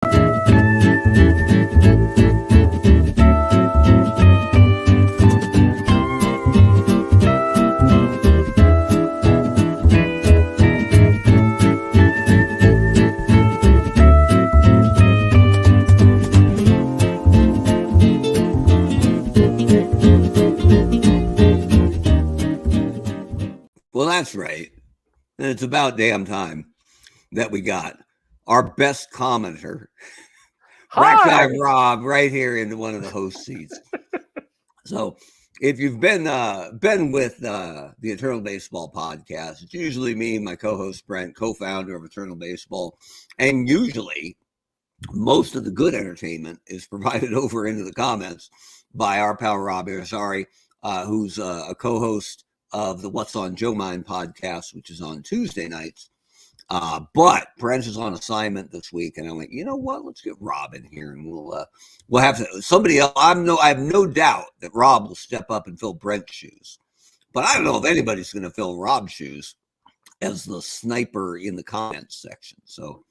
Well, that's right. And it's about damn time that we got our best commenter, Rack Guy Rob, right here in one of the host seats. So if you've been with the Eternal Baseball podcast, it's usually me, my co-host Brent, co-founder of Eternal Baseball, and usually most of the good entertainment is provided over into the comments by our pal Rob Irizarry, who's a co-host of the What's on Joe Mind podcast, which is on Tuesday nights. But Brent is on assignment this week, and I went, you know what? Let's get Rob in here, and we'll have somebody else. I have no doubt that Rob will step up and fill Brent's shoes, but I don't know if anybody's going to fill Rob's shoes as the sniper in the comments section. So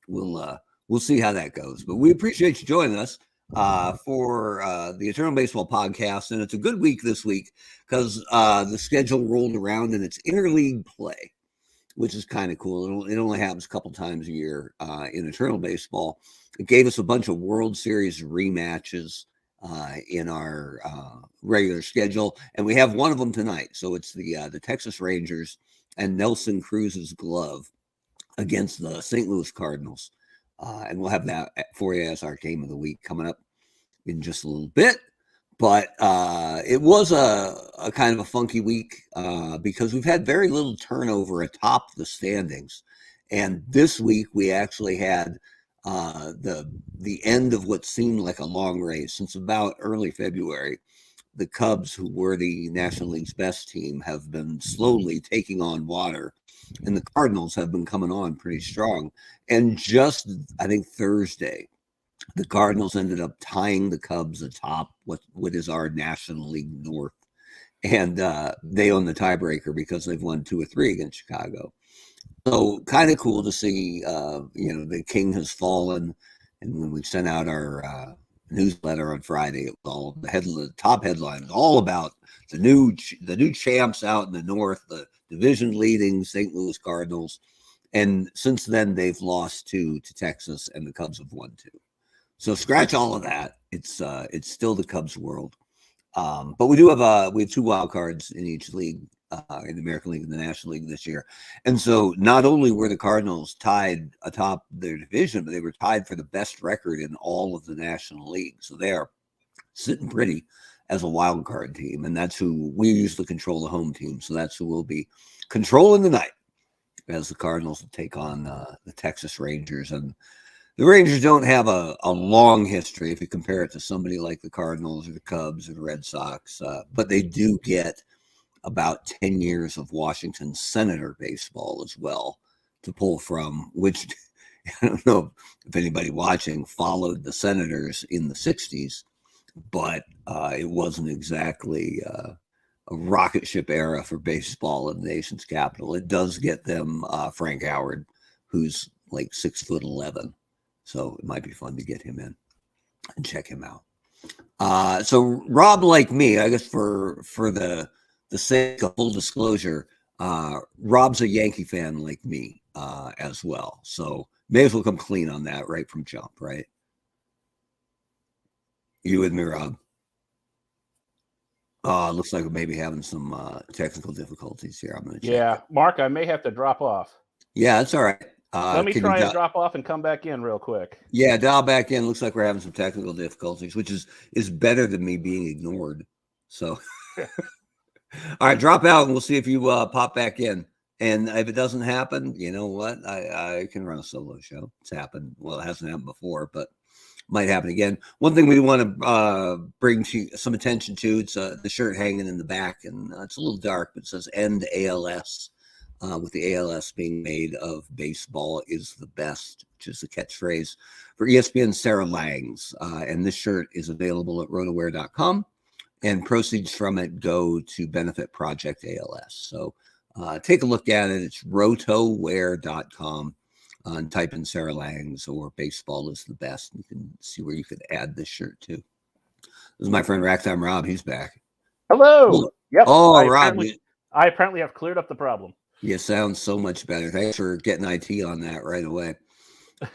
we'll see how that goes. But we appreciate you joining us for the Eternal Baseball podcast, and it's a good week this week because the schedule rolled around and it's interleague play, which is kind of cool. It only happens a couple times a year in Eternal Baseball. It gave us a bunch of World Series rematches in our regular schedule, and we have one of them tonight. So it's the Texas Rangers and Nelson Cruz's glove against the St. Louis Cardinals. And we'll have that for you as our game of the week coming up in just a little bit. But it was a kind of a funky week because we've had very little turnover atop the standings. And this week we actually had the end of what seemed like a long race. Since about early February, the Cubs, who were the National League's best team, have been slowly taking on water. And the Cardinals have been coming on pretty strong. And just, I think, Thursday, the Cardinals ended up tying the Cubs atop what is our National League North. And they own the tiebreaker because they've won 2 or 3 against Chicago. So kind of cool to see, the king has fallen. And when we sent out our newsletter on Friday, it was all the top headline was all about the new champs out in the North, the division leading St. Louis Cardinals. And since then, they've lost 2 to Texas, and the Cubs have won 2. So scratch all of that. It's still the Cubs world. But we have 2 wild cards in each league, in the American League and the National League this year. And so not only were the Cardinals tied atop their division, but they were tied for the best record in all of the National League. So they are sitting pretty as a wild card team. And that's who we usually control, the home team. So that's who will be controlling the night as the Cardinals will take on the Texas Rangers. And the Rangers don't have a long history if you compare it to somebody like the Cardinals or the Cubs or the Red Sox, but they do get about 10 years of Washington Senator baseball as well to pull from, which I don't know if anybody watching followed the Senators in the 60s, but it wasn't exactly a rocket ship era for baseball in the nation's capital. It does get them Frank Howard, who's like 6'11". So it might be fun to get him in and check him out. So Rob, like me, I guess for the sake of full disclosure, Rob's a Yankee fan like me as well. So may as well come clean on that right from jump, right? You with me, Rob? Looks like we may be having some technical difficulties here. I'm going to check. Yeah, Mark, I may have to drop off. Yeah, that's all right. Let me try and drop off and come back in real quick. Yeah, dial back in. Looks like we're having some technical difficulties, which is better than me being ignored. So, all right, drop out and we'll see if you pop back in. And if it doesn't happen, you know what? I can run a solo show. It's happened. Well, it hasn't happened before, but might happen again. One thing we want to bring to some attention to, it's the shirt hanging in the back, and it's a little dark, but it says "End ALS." With the ALS being made of baseball is the best, which is the catchphrase for ESPN's Sarah Langs. And this shirt is available at rotoware.com, and proceeds from it go to benefit Project ALS. So take a look at it. It's rotoware.com. and type in Sarah Lang's or Baseball is the Best. You can see where you could add this shirt too. This is my friend Racktime Rob. He's back. Hello. Yep. Oh, Rob. I apparently have cleared up the problem. You sound so much better. Thanks for getting IT on that right away.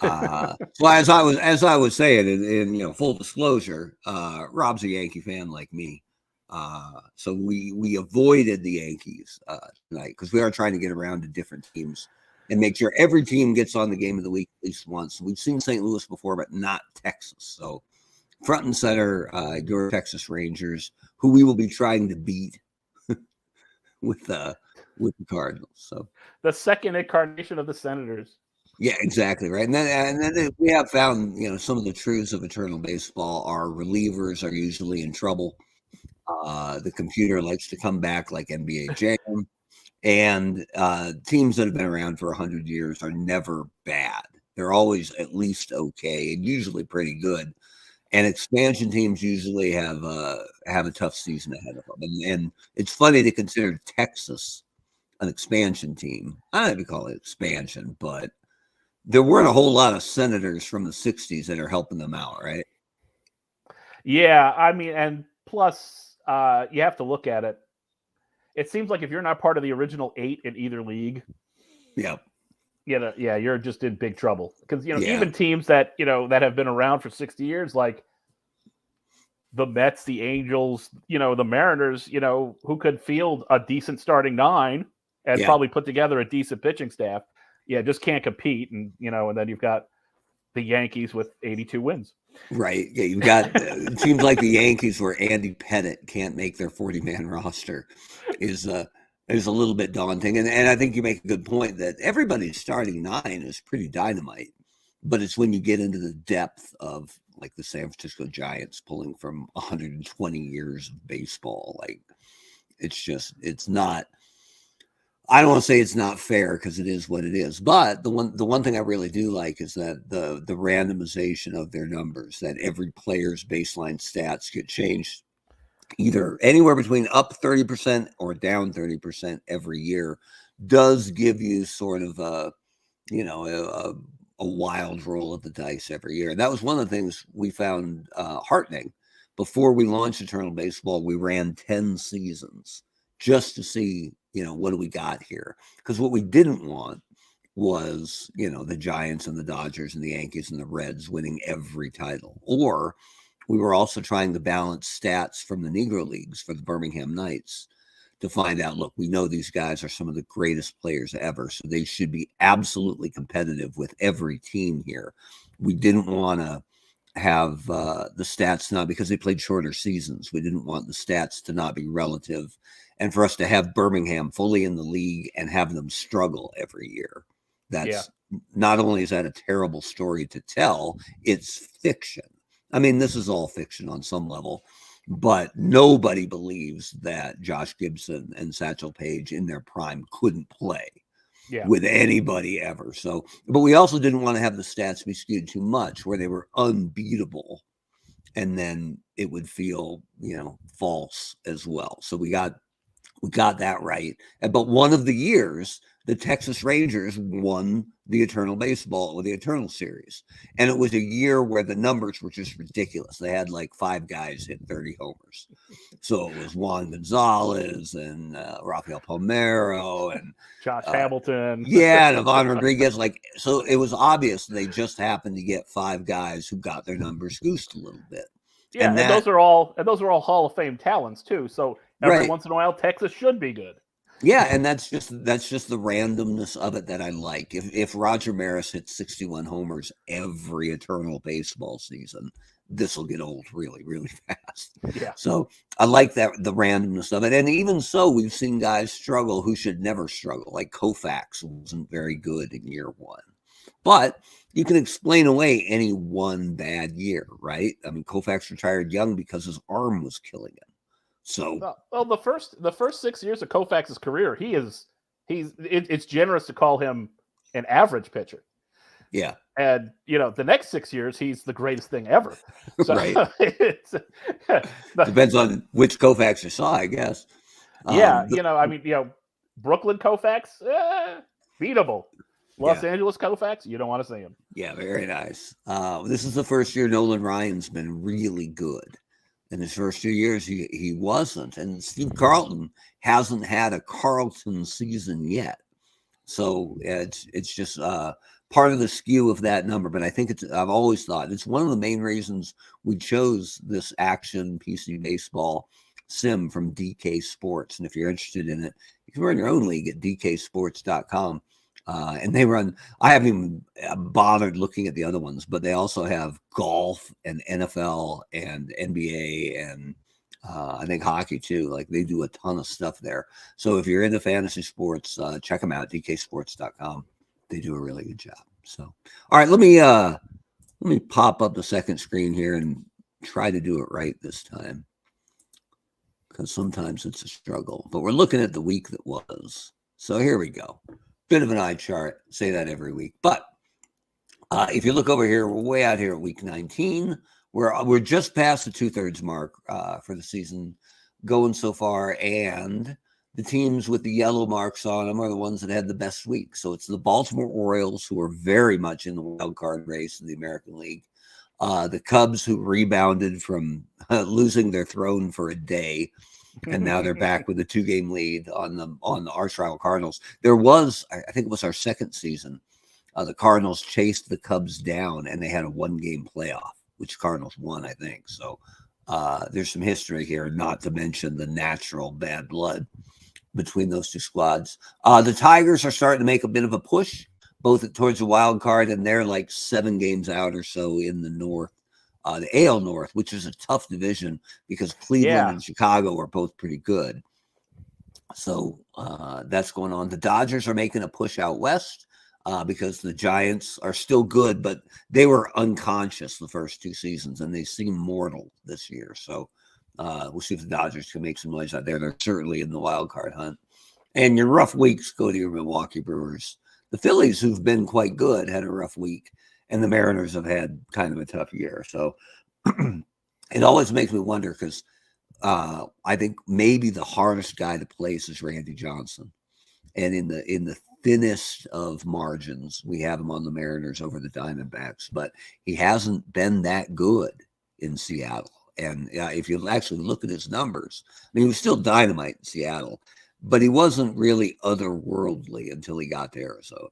Well, as I was saying, in full disclosure, Rob's a Yankee fan like me. So we avoided the Yankees tonight because we are trying to get around to different teams and make sure every team gets on the game of the week at least once. We've seen St. Louis before, but not Texas. So front and center, your Texas Rangers, who we will be trying to beat with the Cardinals. So the second incarnation of the Senators. Yeah, exactly right. And then we have found, some of the truths of eternal baseball. Our relievers are usually in trouble. The computer likes to come back like NBA Jam. And teams that have been around for 100 years are never bad. They're always at least okay and usually pretty good. And expansion teams usually have a tough season ahead of them. And it's funny to consider Texas an expansion team. I don't know if you call it expansion, but there weren't a whole lot of Senators from the 60s that are helping them out, right? Yeah, I mean, and plus, you have to look at it. It seems like if you're not part of the original 8 in either league, you're just in big trouble. Because even teams that that have been around for 60 years, like the Mets, the Angels, the Mariners, who could field a decent starting 9 and probably put together a decent pitching staff, just can't compete. And and then you've got the Yankees with 82 wins. Right. Yeah, you've got teams like the Yankees where Andy Pettitte can't make their 40-man roster is a little bit daunting. And I think you make a good point that everybody's starting 9 is pretty dynamite. But it's when you get into the depth of like the San Francisco Giants pulling from 120 years of baseball. Like it's not. I don't want to say it's not fair because it is what it is. But the one thing I really do like is that the randomization of their numbers, that every player's baseline stats get changed either anywhere between up 30% or down 30% every year, does give you sort of a wild roll of the dice every year. And that was one of the things we found heartening. Before we launched Eternal Baseball, we ran 10 seasons just to see, what do we got here? Because what we didn't want was, the Giants and the Dodgers and the Yankees and the Reds winning every title. Or we were also trying to balance stats from the Negro Leagues for the Birmingham Knights to find out, look, we know these guys are some of the greatest players ever, so they should be absolutely competitive with every team here. We didn't want to have the stats not, because they played shorter seasons, we didn't want the stats to not be relative, and for us to have Birmingham fully in the league and have them struggle every year. That's not only is that a terrible story to tell, it's fiction. I mean, this is all fiction on some level, but nobody believes that Josh Gibson and Satchel Paige in their prime couldn't play with anybody ever. So, but we also didn't want to have the stats be skewed too much where they were unbeatable and then it would feel, false as well. So we got that right. But one of the years, the Texas Rangers won the Eternal Baseball or the Eternal Series. And it was a year where the numbers were just ridiculous. They had like 5 guys hit 30 homers. So it was Juan Gonzalez and Rafael Palmeiro and Josh Hamilton. And Ivan Rodriguez. So it was obvious they just happened to get 5 guys who got their numbers goosed a little bit. Yeah, and those are all Hall of Fame talents too. So every once in a while, Texas should be good. Yeah, and that's just the randomness of it that I like. If Roger Maris hits 61 homers every Eternal Baseball season, this will get old really, really fast. Yeah. So I like that, the randomness of it. And even so, we've seen guys struggle who should never struggle. Like Koufax wasn't very good in year 1. But you can explain away any one bad year, right? I mean, Koufax retired young because his arm was killing him. So the first 6 years of Koufax's career, it's generous to call him an average pitcher. Yeah. And the next 6 years, he's the greatest thing ever. So, right. Depends on which Koufax you saw, I guess. Brooklyn Koufax, beatable. Los Angeles Koufax, you don't want to see him. Yeah, very nice. This is the first year Nolan Ryan's been really good. In his first 2 years, he wasn't. And Steve Carlton hasn't had a Carlton season yet. So it's just part of the skew of that number. But I think I've always thought it's one of the main reasons we chose this action PC baseball sim from DK Sports. And if you're interested in it, you can run your own league at dksports.com. And they run, I haven't even bothered looking at the other ones, but they also have golf and NFL and NBA and I think hockey too. Like they do a ton of stuff there. So if you're into fantasy sports, check them out, dksports.com. They do a really good job. So, all right, let me pop up the second screen here and try to do it right this time, because sometimes it's a struggle. But we're looking at the week that was. So here we go. Bit of an eye chart. Say that every week. But if you look over here, we're way out here at week 19. We're just past the 2/3 mark for the season going so far. And the teams with the yellow marks on them are the ones that had the best week. So it's the Baltimore Orioles, who are very much in the wild card race in the American League. The Cubs, who rebounded from losing their throne for a day, and now they're back with a 2-game lead on the arch rival Cardinals. There was, I think it was our second season, the Cardinals chased the Cubs down, and they had a 1-game playoff, which Cardinals won, I think. So there's some history here, not to mention the natural bad blood between those two squads. The Tigers are starting to make a bit of a push, both towards the wild card, and they're like 7 games out or so in the North. The AL North, which is a tough division because Cleveland and Chicago are both pretty good. So that's going on. The Dodgers are making a push out west because the Giants are still good, but they were unconscious the first 2 seasons, and they seem mortal this year. So we'll see if the Dodgers can make some noise out there. They're certainly in the wild card hunt. And your rough weeks go to your Milwaukee Brewers. The Phillies, who've been quite good, had a rough week. And the Mariners have had kind of a tough year. So it always makes me wonder, because I think maybe the hardest guy to place is Randy Johnson. And in the thinnest of margins, we have him on the Mariners over the Diamondbacks. But he hasn't been that good in Seattle. And if you actually look at his numbers, I mean, he was still dynamite in Seattle, but he wasn't really otherworldly until he got to Arizona.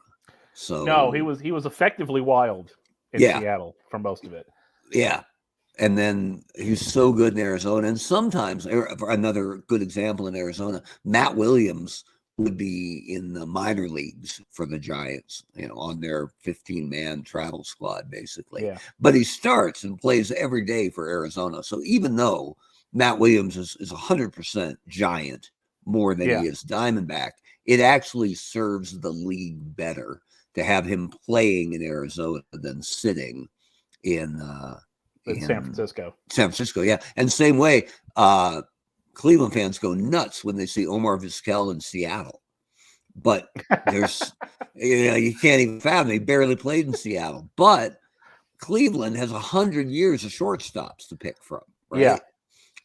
So no, he was effectively wild in Seattle for most of it. Yeah. And then he's so good in Arizona. And sometimes, another good example in Arizona, Matt Williams would be in the minor leagues for the Giants, on their 15-man travel squad, basically. Yeah. But he starts and plays every day for Arizona. So even though Matt Williams is 100% Giant more than he is Diamondback, it actually serves the league better to have him playing in Arizona than sitting in San Francisco. San Francisco, yeah. And same way, Cleveland fans go nuts when they see Omar Vizquel in Seattle. But there's, you can't even fathom, he barely played in Seattle. But Cleveland has 100 years of shortstops to pick from, right? Yeah.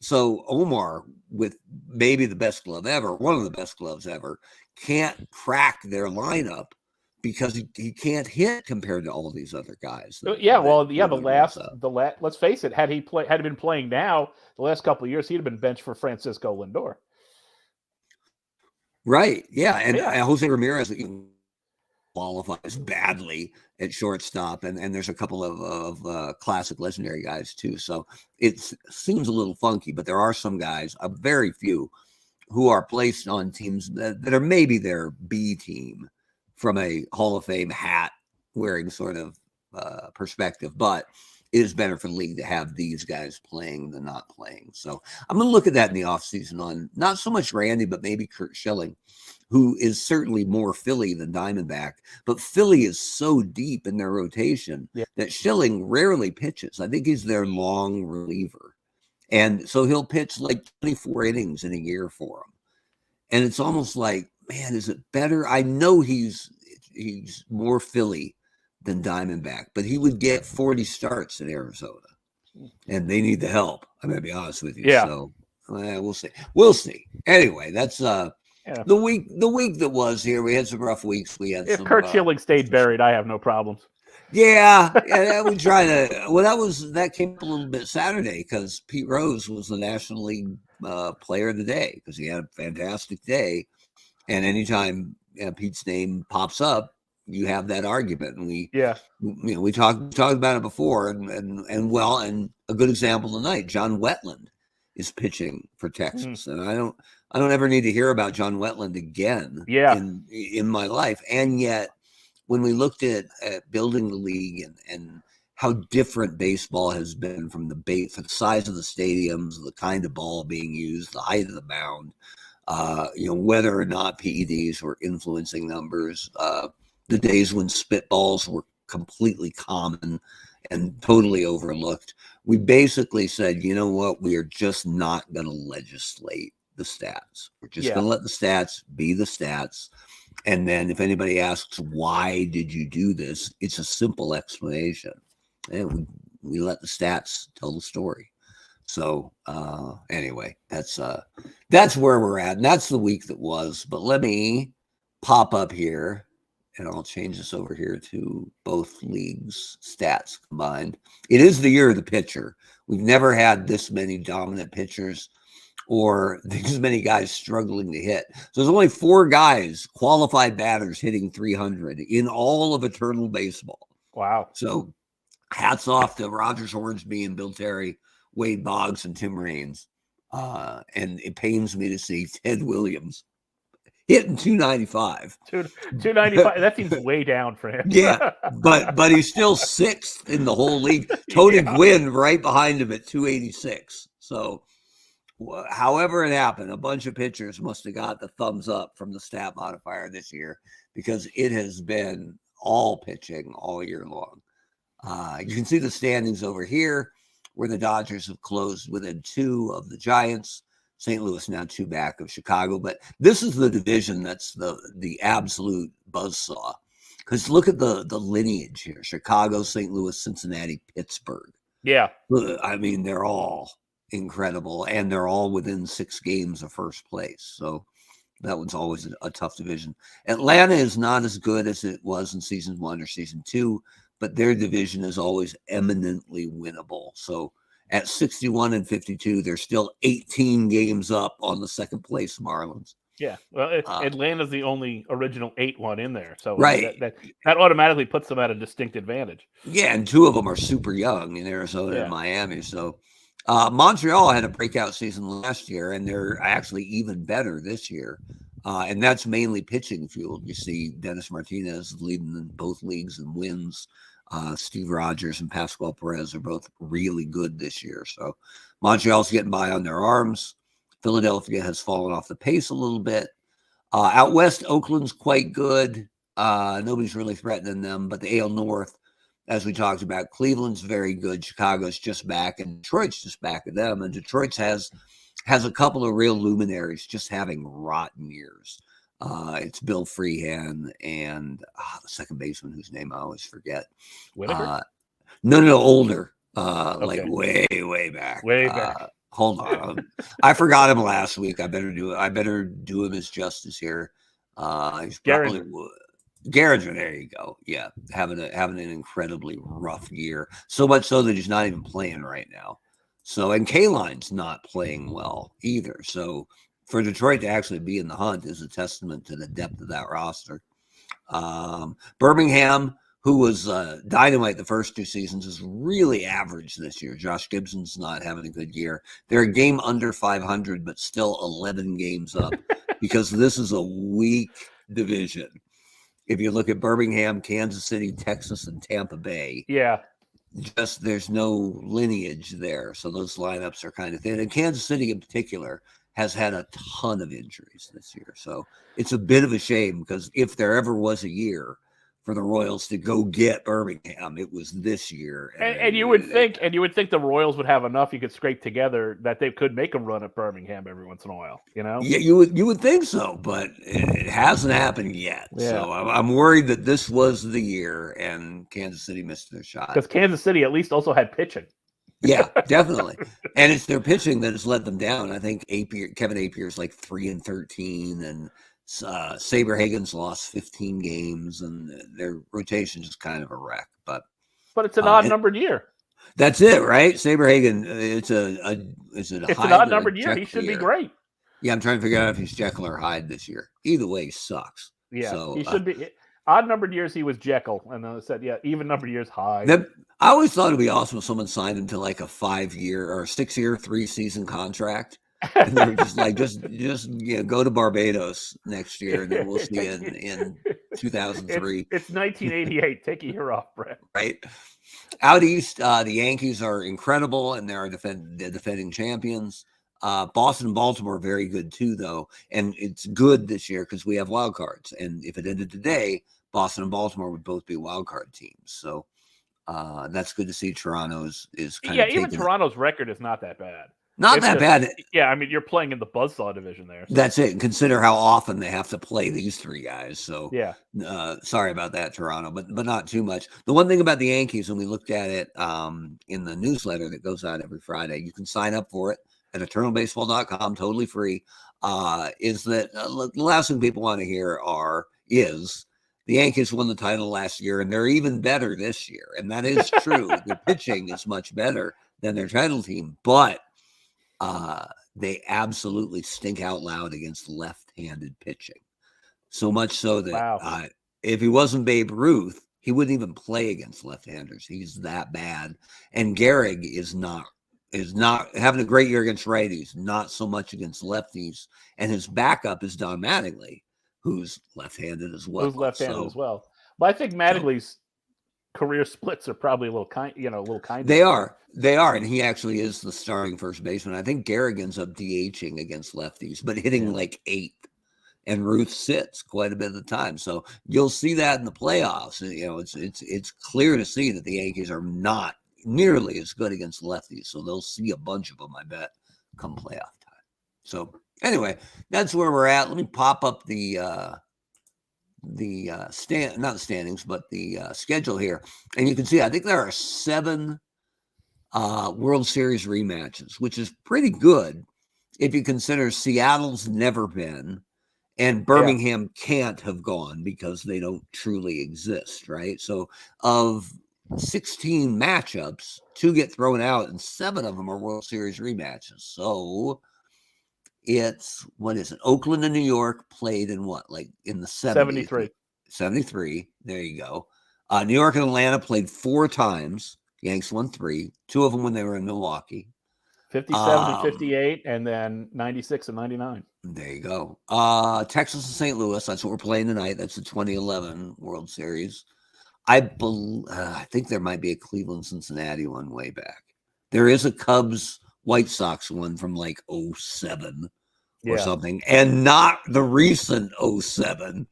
So Omar, with maybe the best glove ever, one of the best gloves ever, can't crack their lineup because he can't hit compared to all these other guys. Let's face it, had he been playing now, the last couple of years, he'd have been benched for Francisco Lindor. Right. Yeah. And Jose Ramirez qualifies badly at shortstop, and there's a couple of classic legendary guys too. So it seems a little funky, but there are some guys, a very few, who are placed on teams that are maybe their B team from a Hall of Fame hat wearing sort of perspective, but it is better for the league to have these guys playing than not playing. So I'm going to look at that in the offseason on not so much Randy, but maybe Kurt Schilling, who is certainly more Philly than Diamondback. But Philly is so deep in their rotation that Schilling rarely pitches. I think he's their long reliever. And so he'll pitch like 24 innings in a year for them. And it's almost like, man, is it better? I know he's more Philly than Diamondback, but he would get 40 starts in Arizona, and they need the help. I'm going to be honest with you. Yeah. So we'll see. We'll see. Anyway, that's and Yeah. The week that was here, we had some rough weeks. We had if Kurt Schilling stayed buried, I have no problems. Yeah, we try to. Well, that came up a little bit Saturday because Pete Rose was the National League Player of the Day because he had a fantastic day, and anytime Pete's name pops up, you have that argument, and we talked about it before, and a good example tonight, John Wetland is pitching for Texas, and I don't ever need to hear about John Wetland again in my life, and yet. When we looked at building the league and how different baseball has been from the size of the stadiums, the kind of ball being used, the height of the mound, whether or not PEDs were influencing numbers, the days when spitballs were completely common and totally overlooked, we basically said, you know what, we are just not going to legislate the stats. We're just going to let the stats be the stats. And then if anybody asks, why did you do this? It's a simple explanation. And we let the stats tell the story. So anyway, that's where we're at. And that's the week that was. But let me pop up here, and I'll change this over here to both leagues' stats combined. It is the year of the pitcher. We've never had this many dominant pitchers or these many guys struggling to hit. So there's only 4 guys, qualified batters, hitting 300 in all of eternal baseball. Wow. So hats off to Rogers Hornsby and Bill Terry, Wade Boggs, and Tim Raines. And it pains me to see Ted Williams hitting 295. 295, that seems way down for him. Yeah, but he's still 6th in the whole league. Tony Gwynn right behind him at 286. So however it happened, a bunch of pitchers must have got the thumbs up from the stat modifier this year because it has been all pitching all year long. You can see the standings over here where the Dodgers have closed within 2 of the Giants. St. Louis now 2 back of Chicago. But this is the division that's the absolute buzzsaw. Because look at the lineage here. Chicago, St. Louis, Cincinnati, Pittsburgh. Yeah. I mean, they're all incredible, and they're all within 6 games of first place. So that one's always a tough division. Atlanta is not as good as it was in season 1 or season 2, but their division is always eminently winnable. So at 61-52, they're still 18 games up on the second place Marlins. Yeah, well, Atlanta's the only original 8-1 in there, so right. that automatically puts them at a distinct advantage. Yeah, and 2 of them are super young in Arizona and Miami. So Montreal had a breakout season last year, and they're actually even better this year. And that's mainly pitching fueled. You see Dennis Martinez leading in both leagues in wins. Steve Rogers and Pascual Perez are both really good this year. So Montreal's getting by on their arms. Philadelphia has fallen off the pace a little bit. Out west, Oakland's quite good. Nobody's really threatening them, but the AL North, as we talked about, Cleveland's very good. Chicago's just back, and Detroit's just back at them. And Detroit's has a couple of real luminaries just having rotten years. It's Bill Freehan and the second baseman whose name I always forget. Whitaker? No, older. Like way back. Way back. Hold on. I forgot him last week. I better do him his justice here. He's probably Garinger, there you go. Yeah, having an incredibly rough year. So much so that he's not even playing right now. So, and K-Line's not playing well either. So for Detroit to actually be in the hunt is a testament to the depth of that roster. Birmingham, who was dynamite the first 2 seasons, is really average this year. Josh Gibson's not having a good year. They're a game under 500, but still 11 games up because this is a weak division. If you look at Birmingham, Kansas City, Texas, and Tampa Bay, just there's no lineage there. So those lineups are kind of thin. And Kansas City in particular has had a ton of injuries this year. So it's a bit of a shame because if there ever was a year for the Royals to go get Birmingham, it was this year. And you would think the Royals would have enough you could scrape together that they could make a run at Birmingham every once in a while, you know? Yeah, you would think so, but it hasn't happened yet. Yeah. So I'm worried that this was the year and Kansas City missed their shot. Because Kansas City at least also had pitching. Yeah, definitely. And it's their pitching that has let them down. I think Kevin Appier is like 3-13, and Saberhagen's lost 15 games, and their rotation is kind of a wreck. But it's an odd numbered year. That's it, right? Saberhagen, it's an odd numbered year. He should be great. Yeah, I'm trying to figure out if he's Jekyll or Hyde this year. Either way, he sucks. Yeah, so, he should be. Odd numbered years, he was Jekyll, and then I said, yeah, even numbered years, Hyde. I always thought it'd be awesome if someone signed him to like a 5-year or 6-year, 3-season contract. And they were just like, just go to Barbados next year, and then we'll see you in 2003. It's 1988. Take a year off, Brent. Right. Out east, the Yankees are incredible, and they're the defending champions. Boston and Baltimore are very good too, though, and it's good this year because we have wild cards. And if it ended today, Boston and Baltimore would both be wild card teams. So that's good to see. Toronto is kind of even Toronto's record is not that bad. Not that bad. Yeah, I mean, you're playing in the buzzsaw division there. So. That's it. And consider how often they have to play these three guys. So yeah, sorry about that, Toronto, but not too much. The one thing about the Yankees, when we looked at it in the newsletter that goes out every Friday, you can sign up for it at eternalbaseball.com, totally free, is that the last thing people want to hear is the Yankees won the title last year, and they're even better this year. And that is true. Their pitching is much better than their title team, but they absolutely stink out loud against left-handed pitching. So much so that if he wasn't Babe Ruth, he wouldn't even play against left-handers. He's that bad. And Gehrig is not having a great year against righties, not so much against lefties. And his backup is Don Mattingly, who's left-handed as well. But I think Mattingly's career splits are probably a little kind. They are, and he actually is the starting first baseman. I think Gehrig ends up DHing against lefties, but hitting like 8th, and Ruth sits quite a bit of the time. So you'll see that in the playoffs. It's clear to see that the Yankees are not nearly as good against lefties. So they'll see a bunch of them, I bet, come playoff time. So anyway, that's where we're at. Let me pop up the standings, but the schedule here, and you can see I think there are 7 World Series rematches, which is pretty good if you consider Seattle's never been, and Birmingham can't have gone because they don't truly exist, right? So of 16 matchups, 2 get thrown out, and 7 of them are World Series rematches. So it's, what is it? Oakland and New York played in what? Like in the 70s? 73. There you go. New York and Atlanta played 4 times. Yanks won 3. 2 of them when they were in Milwaukee. 57 and 58, and then 96 and 99. There you go. Texas and St. Louis. That's what we're playing tonight. That's the 2011 World Series. I think there might be a Cleveland-Cincinnati one way back. There is a Cubs-White Sox one from like 07 or something, and not the recent 07,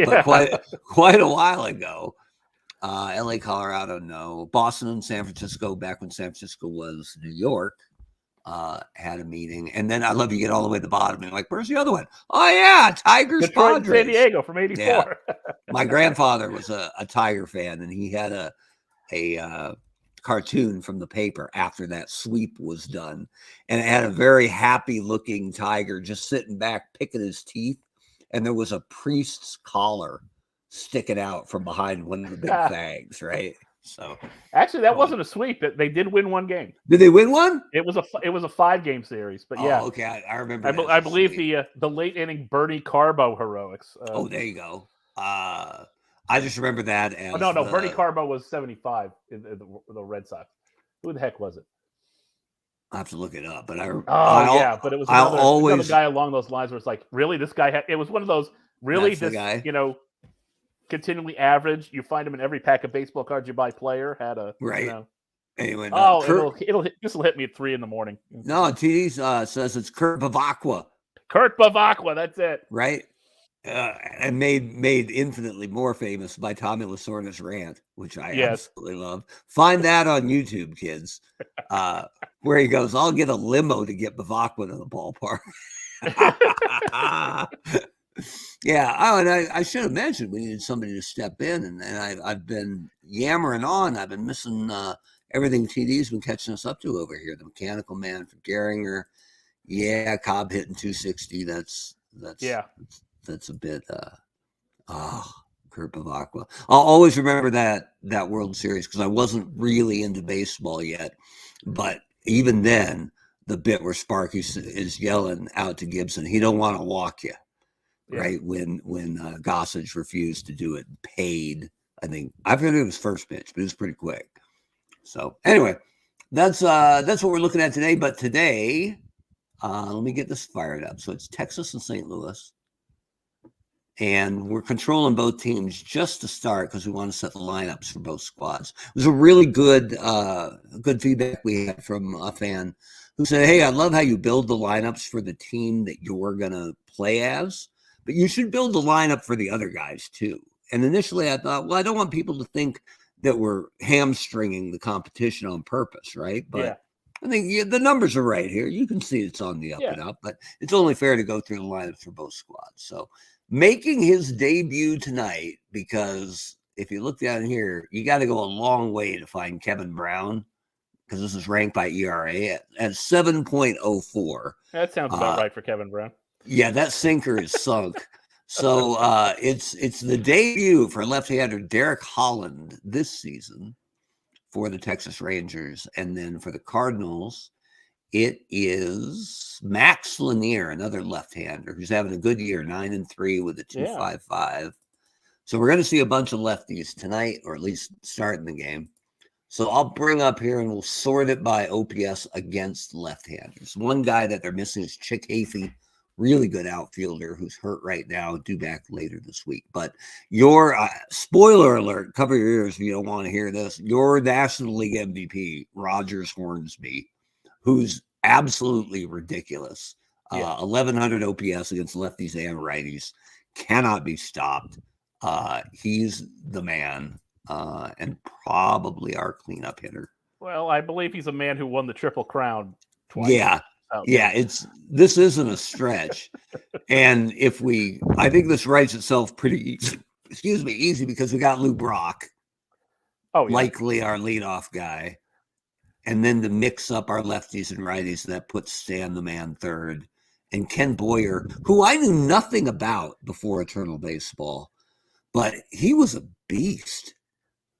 but quite a while ago. LA, Colorado, no. Boston and San Francisco, back when San Francisco was New York, had a meeting. And then I love you get all the way to the bottom and like, where's the other one? Oh, yeah, Tigers, Detroit, Padres. San Diego from 84. Yeah. My grandfather was a Tiger fan, and he had a cartoon from the paper after that sweep was done. And it had a very happy-looking tiger just sitting back, picking his teeth. And there was a priest's collar sticking out from behind one of the big fangs, right? So actually, that wasn't a sweep. They did win one game. Did they win one? It was a 5-game series, but yeah. Okay, I remember. I believe the late inning Bernie Carbo heroics. There you go. I just remember that as no. Bernie Carbo was 75 in the Red Sox. Who the heck was it? I have to look it up, but but it was another guy along those lines where it's like, really, this guy it was one of those really this guy, continually average. You find him in every pack of baseball cards you buy. Player had a right. Anyway, this will hit me at 3 a.m. No, TD says it's Kurt Bavacqua. Kurt Bavacqua, that's it. Right, and made infinitely more famous by Tommy Lasorda's rant, which I absolutely love. Find that on YouTube, kids. Where he goes, I'll get a limo to get Bavacqua to the ballpark. Yeah. Oh, and I should have mentioned we needed somebody to step in, and I've been yammering on. I've been missing everything TD's been catching us up to over here. The mechanical man for Gehringer. Yeah, Cobb hitting 260. That's a bit Kurt Bavacqua. I'll always remember that World Series because I wasn't really into baseball yet. But even then, the bit where Sparky is yelling out to Gibson, he don't want to walk you. Right when Gossage refused to do it, paid. I forget it was first pitch, but it was pretty quick. So anyway, that's what we're looking at today. But today, let me get this fired up. So it's Texas and St. Louis, and we're controlling both teams just to start because we want to set the lineups for both squads. It was a really good feedback we had from a fan who said, "Hey, I love how you build the lineups for the team that you're gonna play as." But you should build the lineup for the other guys too. And initially I thought, well, I don't want people to think that we're hamstringing the competition on purpose, right? But I think the numbers are right here. You can see it's on the up and up, but it's only fair to go through the lineups for both squads. So making his debut tonight, because if you look down here, you got to go a long way to find Kevin Brown, because this is ranked by ERA at 7.04. That sounds about right for Kevin Brown. Yeah, that sinker is sunk. So it's the debut for left-hander Derek Holland this season for the Texas Rangers. And then for the Cardinals, it is Max Lanier, another left-hander who's having a good year, 9-3 with a 2.55. So we're going to see a bunch of lefties tonight, or at least starting the game. So I'll bring up here and we'll sort it by OPS against left-handers. One guy that they're missing is Chick Hafey, really good outfielder who's hurt right now, due back later this week. But your spoiler alert, cover your ears if you don't want to hear this. Your National League MVP, Rogers Hornsby, who's absolutely ridiculous. 1,100 OPS against lefties and righties, cannot be stopped. He's the man, and probably our cleanup hitter. Well, I believe he's a man who won the Triple Crown twice. Yeah. This isn't a stretch. And I think this writes itself pretty easy because we got Lou Brock. Likely our leadoff guy. And then to mix up our lefties and righties, that puts Stan the Man third. And Ken Boyer, who I knew nothing about before Eternal Baseball, but he was a beast.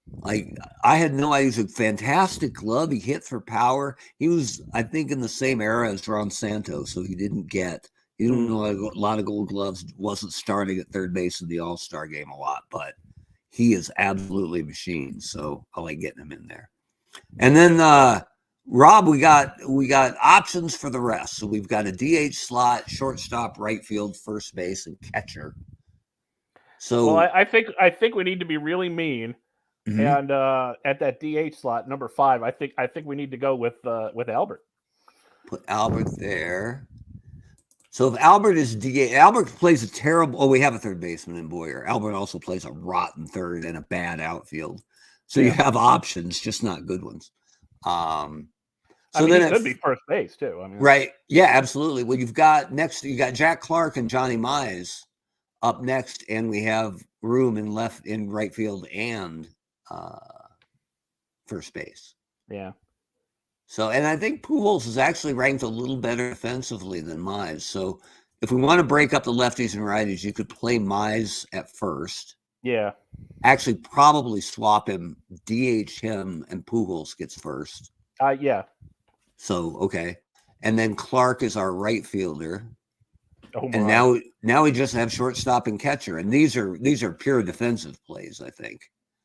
Like, I had no idea. He was a fantastic glove. He hit for power. He was, I think, in the same era as Ron Santos, so he didn't know a lot of Gold Gloves, wasn't starting at third base in the All-Star game a lot, but he is absolutely a machine, so I like getting him in there. And then, Rob, we got options for the rest. So we've got a DH slot, shortstop, right field, first base, and catcher. So, well, I think we need to be really mean. Mm-hmm. And at that DH slot, number 5, I think we need to go with Albert. Put Albert there. So if Albert is DH, Albert plays a terrible. Oh, we have a third baseman in Boyer. Albert also plays a rotten third and a bad outfield. So you have options, just not good ones. So then he could be first base too. I mean, right? Yeah, absolutely. Well, you got Jack Clark and Johnny Mize up next, and we have room in right field and first base. Yeah. So, and I think Pujols is actually ranked a little better defensively than Mize. So if we want to break up the lefties and righties, you could play Mize at first. Yeah. Actually, probably swap him, DH him, and Pujols gets first. Yeah. So, okay. And then Clark is our right fielder. Oh, and now we just have shortstop and catcher. And these are pure defensive plays, I think.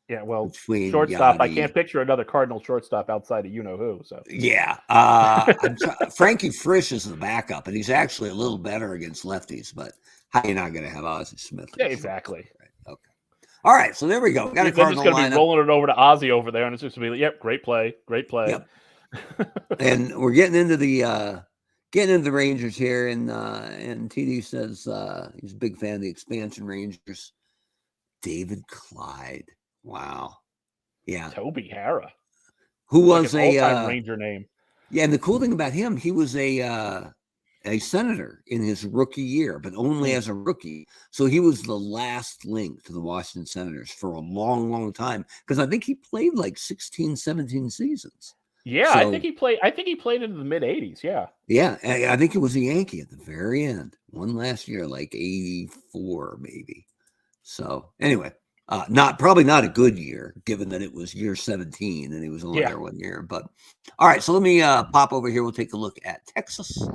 Yeah, well, shortstop, I can't picture another Cardinal shortstop outside of you-know-who. So. Yeah. Frankie Frisch is the backup, and he's actually a little better against lefties, but how are you not going to have Ozzie Smith? Yeah, exactly. Right. Okay. All right, so there we go. Got a Cardinal lineup. Just going to be rolling it over to Ozzie over there, and it's just going to be like, yep, great play. Yep. And we're getting into the Rangers here, and TD says he's a big fan of the expansion Rangers. David Clyde. Wow. Yeah. Toby Hara. Who was like an all-time Ranger name. Yeah, and the cool thing about him, he was a a senator in his rookie year, but only as a rookie. So he was the last link to the Washington Senators for a long, long time, because I think he played like 16, 17 seasons. Yeah, so, I think he played into the mid 80s. Yeah. Yeah. I think it was a Yankee at the very end. One last year, like 84, maybe. So anyway, probably not a good year, given that it was year 17 and he was only there 1 year. But all right, so let me pop over here. We'll take a look at Texas.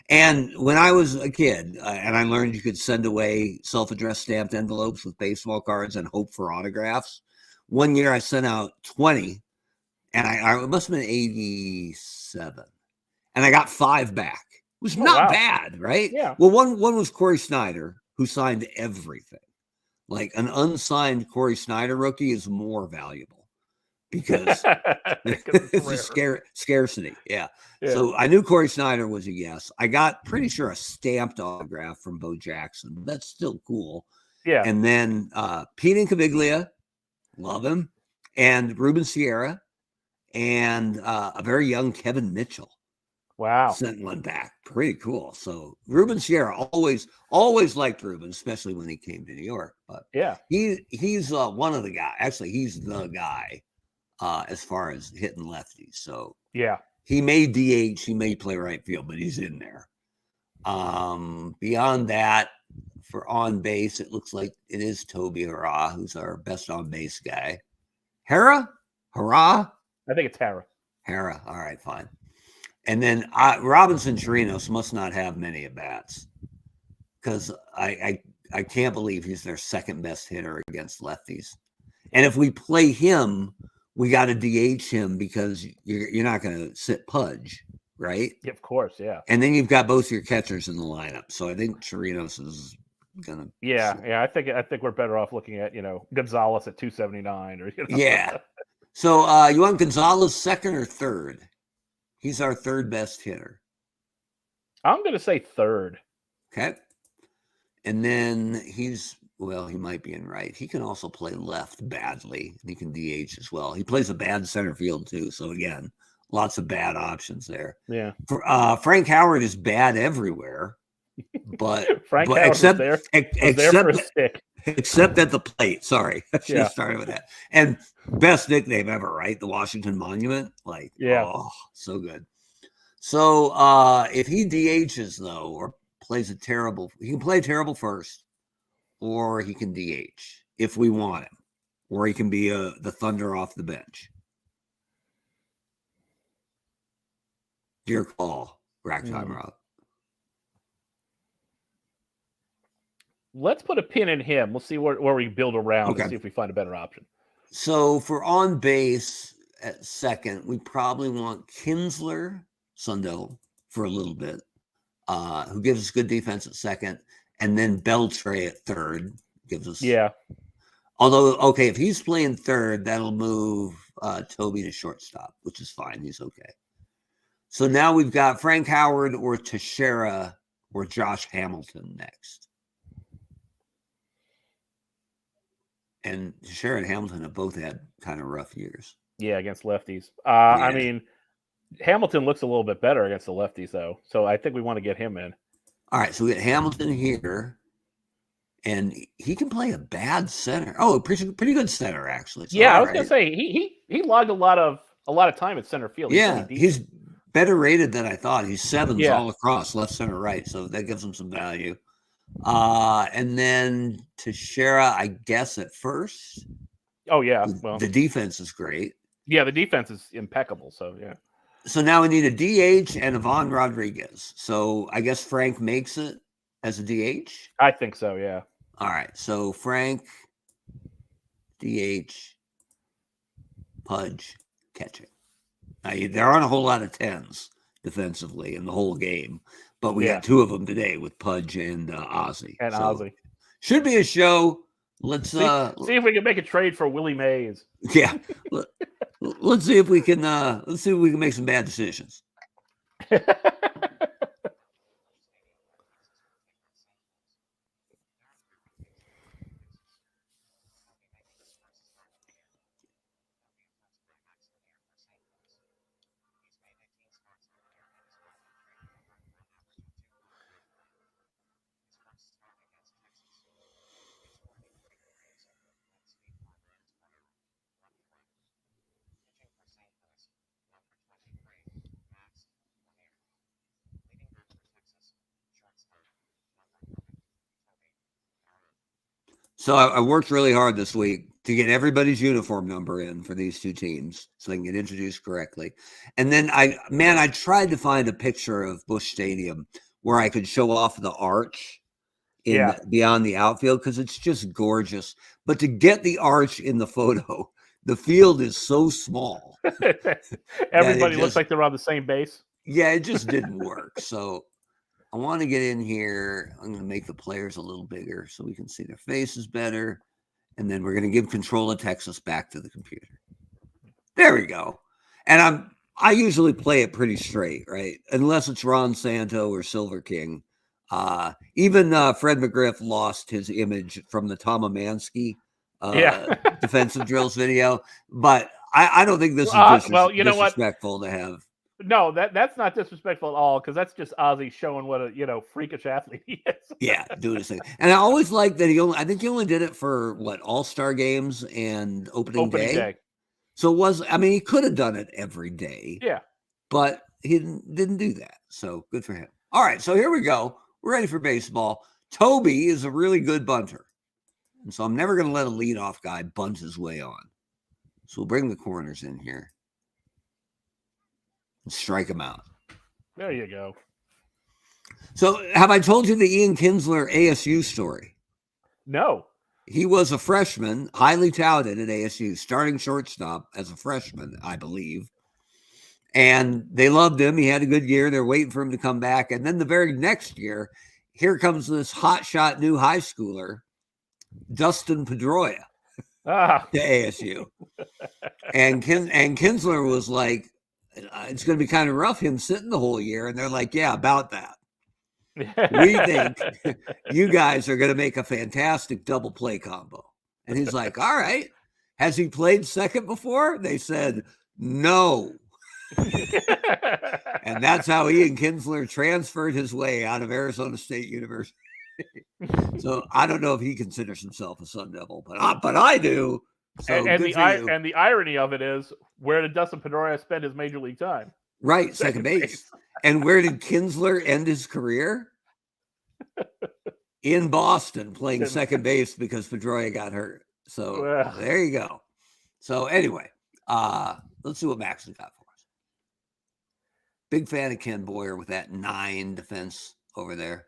And when I was a kid, and I learned you could send away self-addressed stamped envelopes with baseball cards and hope for autographs. One year I sent out 20, and it must have been 87, and I got 5 back. It was not bad, right? Yeah. Well, one was Corey Snyder, who signed everything. Like an unsigned Corey Snyder rookie is more valuable because it's a scarcity. Yeah. So I knew Corey Snyder was a yes. I got pretty sure a stamped autograph from Bo Jackson, but that's still cool. Yeah. And then Pete Incaviglia, love him, and Ruben Sierra, and a very young Kevin Mitchell. Wow. Sent one back. Pretty cool. So Ruben Sierra, always liked Ruben, especially when he came to New York. But yeah, he's one of the guys. Actually, he's the guy as far as hitting lefties. So yeah, he may DH, he may play right field, but he's in there. Beyond that, for on base, it looks like it is Toby Hara, who's our best on base guy. Hara? I think it's Hara. All right, fine. And then Robinson Chirinos must not have many at-bats, because I can't believe he's their second best hitter against lefties. And if we play him, we got to DH him, because you're not going to sit Pudge, right? Yeah, of course, yeah. And then you've got both your catchers in the lineup. So I think Chirinos is going to. Yeah. I think we're better off looking at Gonzalez at 279 or Yeah. So you want Gonzalez second or third? He's our third best hitter. I'm going to say third. Okay. And then he might be in right. He can also play left badly. And he can DH as well. He plays a bad center field too. So again, lots of bad options there. Yeah. Frank Howard is bad everywhere. But Howard except there for a stick. Except at the plate. Sorry. I should have started with that. And best nickname ever, right? The Washington Monument. Oh, so good. So if he DHs, though, or plays he can play terrible first, or he can DH if we want him, or he can be the Thunder off the bench. Your call, rack time, Rob. Let's put a pin in him. We'll see where we build around and see if we find a better option. So for on base at second, we probably want Kinsler Sundell for a little bit, who gives us good defense at second, and then Beltre at third gives us. Yeah. Although, okay, if he's playing third, that'll move Toby to shortstop, which is fine. He's okay. So now we've got Frank Howard or Teixeira or Josh Hamilton next. And Teixeira and Hamilton have both had kind of rough years. Yeah, against lefties. I mean, Hamilton looks a little bit better against the lefties, though. So I think we want to get him in. All right, so we get Hamilton here, and he can play a bad center. Oh, pretty good center, actually. So, I was gonna say he logged a lot of time at center field. He's better rated than I thought. He's 7s all across, left, center, right. So that gives him some value. And then Teixeira, I guess, at first. Oh yeah, well, the defense is great. Yeah, the defense is impeccable. So yeah. So now we need a DH and Ivan Rodriguez. So I guess Frank makes it as a DH. I think so. Yeah. All right. So Frank, DH, Pudge, catching. Now, there aren't a whole lot of 10s defensively in the whole game. But we got 2 of them today with Pudge and Ozzie. Ozzie. Should be a show. Let's see if we can make a trade for Willie Mays. Yeah. Let's see if we can make some bad decisions. So I worked really hard this week to get everybody's uniform number in for these two teams so they can get introduced correctly. And then I tried to find a picture of Busch Stadium where I could show off the arch beyond the outfield because it's just gorgeous. But to get the arch in the photo, the field is so small. Everybody looks like they're on the same base. Yeah, it just didn't work. So I want to get in here. I'm going to make the players a little bigger so we can see their faces better. And then we're going to give control of Texas back to the computer. There we go. And I usually play it pretty straight, right? Unless it's Ron Santo or Silver King. Even Fred McGriff lost his image from the Tom Amansky defensive drills video. But I don't think this is disrespectful to have. No, that's not disrespectful at all because that's just Ozzy showing what a freakish athlete he is. Yeah, doing his thing. And I always like that I think he only did it for All-Star games and opening day. So he could have done it every day. Yeah. But he didn't do that. So good for him. All right, so here we go. We're ready for baseball. Toby is a really good bunter. And so I'm never going to let a leadoff guy bunt his way on. So we'll bring the corners in here. And strike him out. There you go. So have I told you the Ian Kinsler ASU story? No. He was a freshman, highly touted at ASU, starting shortstop as a freshman, I believe. And they loved him. He had a good year. They're waiting for him to come back. And then the very next year, here comes this hotshot new high schooler, Dustin Pedroia, to ASU. And Kinsler was like, it's going to be kind of rough him sitting the whole year. And they're like, yeah, about that. We think you guys are going to make a fantastic double play combo. And he's like, all right. Has he played second before? They said, no. And that's how Ian Kinsler transferred his way out of Arizona State University. So I don't know if he considers himself a Sun Devil, but I do. So and the irony of it is, where did Dustin Pedroia spend his major league time? Right, second base. And where did Kinsler end his career? In Boston, playing second base because Pedroia got hurt. So there you go. So anyway, let's see what Max has got for us. Big fan of Ken Boyer with that 9 defense over there.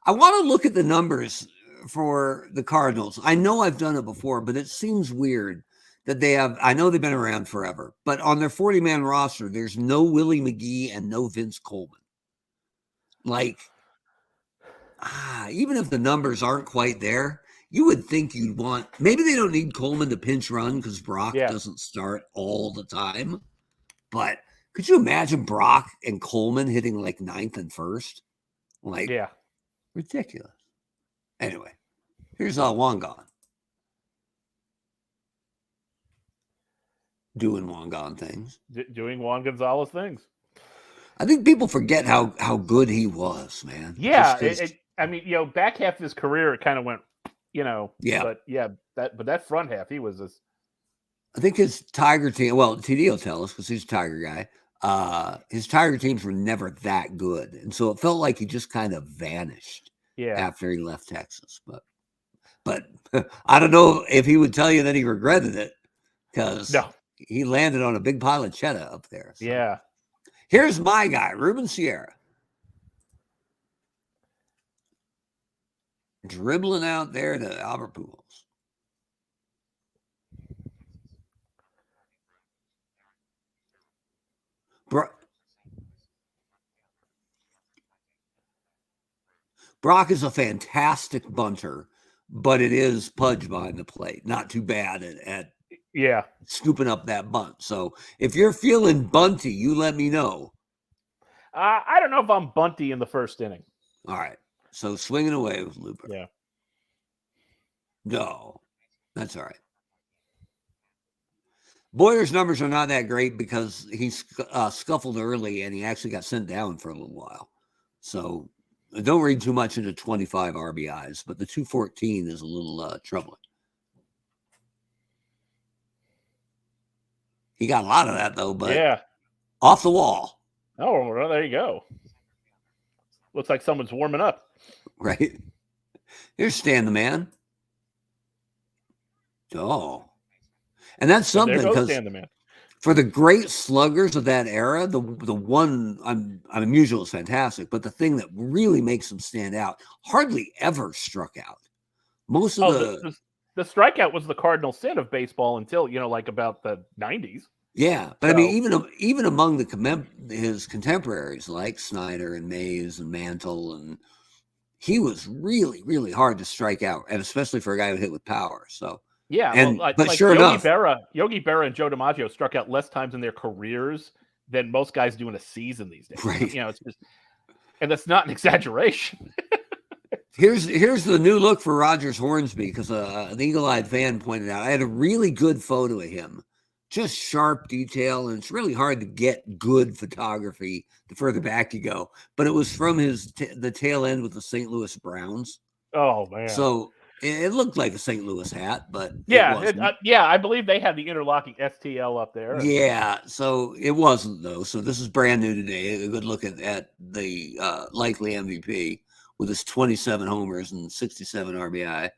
I want to look at the numbers for the Cardinals. I know I've done it before, but it seems weird that they have, I know they've been around forever, but on their 40-man roster, there's no Willie McGee and no Vince Coleman. Like, even if the numbers aren't quite there, you would think you'd want, maybe they don't need Coleman to pinch run because Brock doesn't start all the time. But could you imagine Brock and Coleman hitting like 9th and 1st? Like, ridiculous. Anyway, here's Wangan. Doing Wangan things. Doing Juan Gonzalez things. I think people forget how good he was, man. Yeah, back half of his career, it kind of went, but that front half, he was this. I think his Tiger team, well, TD will tell us because he's a Tiger guy. His Tiger teams were never that good. And so it felt like he just kind of vanished after he left Texas. But I don't know if he would tell you that he regretted it because he landed on a big pile of cheddar up there. So. Yeah. Here's my guy, Ruben Sierra. Dribbling out there to Albert Pujols. Brock is a fantastic bunter, but it is Pudge behind the plate. Not too bad at scooping up that bunt. So if you're feeling bunty, you let me know. I don't know if I'm bunty in the first inning. All right. So swinging away with Looper. Yeah. No, that's all right. Boyer's numbers are not that great because he scuffled early and he actually got sent down for a little while. So don't read too much into 25 RBIs, but the 214 is a little troubling. He got a lot of that, though, but off the wall. Oh, well, there you go. Looks like someone's warming up. Right. Here's Stan the Man. Oh, and that's And there something goes because Dan the Man. for the great sluggers of that era, the one I'm usual is fantastic, but the thing that really makes him stand out hardly ever struck out. Most of the strikeout was the cardinal sin of baseball until like about the 90s. Yeah, but I mean, even among his contemporaries like Snyder and Mays and Mantle, and he was really, really hard to strike out, and especially for a guy who hit with power. So yeah, but sure enough, Yogi Berra and Joe DiMaggio struck out less times in their careers than most guys do in a season these days. Right? It's just, and that's not an exaggeration. Here's the new look for Rogers Hornsby, because an eagle-eyed fan pointed out I had a really good photo of him. Just sharp detail, and it's really hard to get good photography the further back you go. But it was from the tail end with the St. Louis Browns. Oh man! So it looked like a St. Louis hat, but yeah, it wasn't. I believe they had the interlocking STL up there. Yeah, so it wasn't though. So this is brand new today. A good look at the likely MVP with his 27 homers and 67 RBI,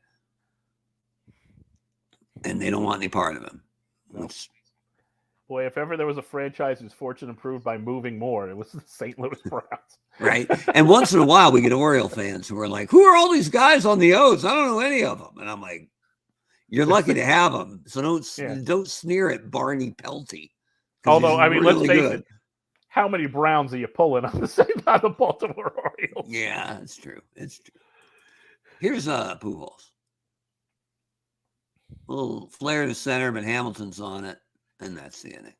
and they don't want any part of him. No. Boy, if ever there was a franchise whose fortune improved by moving more, it was the St. Louis Browns. Right. And once in a while, we get Oriole fans who are like, who are all these guys on the O's? I don't know any of them. And I'm like, you're lucky to have them. So don't sneer at Barney Pelty. Although, I mean, let's face it, how many Browns are you pulling on the Baltimore Orioles? Yeah, it's true. It's true. Here's Pujols. A little flare to center, but Hamilton's on it. And that's the inning.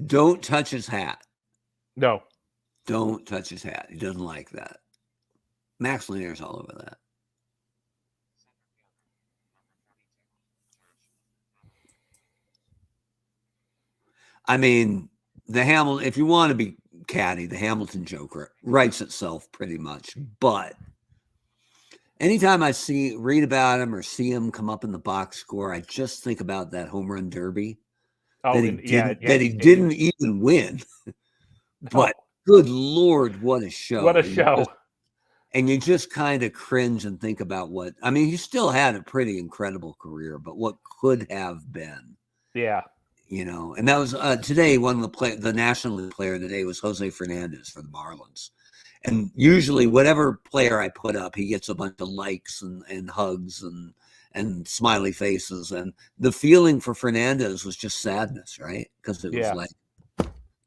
Don't touch his hat. No. Don't touch his hat. He doesn't like that. Max Lanier's all over that. I mean, if you want to be catty, the Hamilton joke writes itself pretty much. But anytime I read about him or see him come up in the box score, I just think about that home run derby that he didn't even win. But good Lord, what a show! What a show! And you just kind of cringe and think about he still had a pretty incredible career, but what could have been? Yeah. And that was today. One of the National League player of the day was Jose Fernandez for the Marlins. And usually whatever player I put up, he gets a bunch of likes and hugs and smiley faces. And the feeling for Fernandez was just sadness, right? Because it was like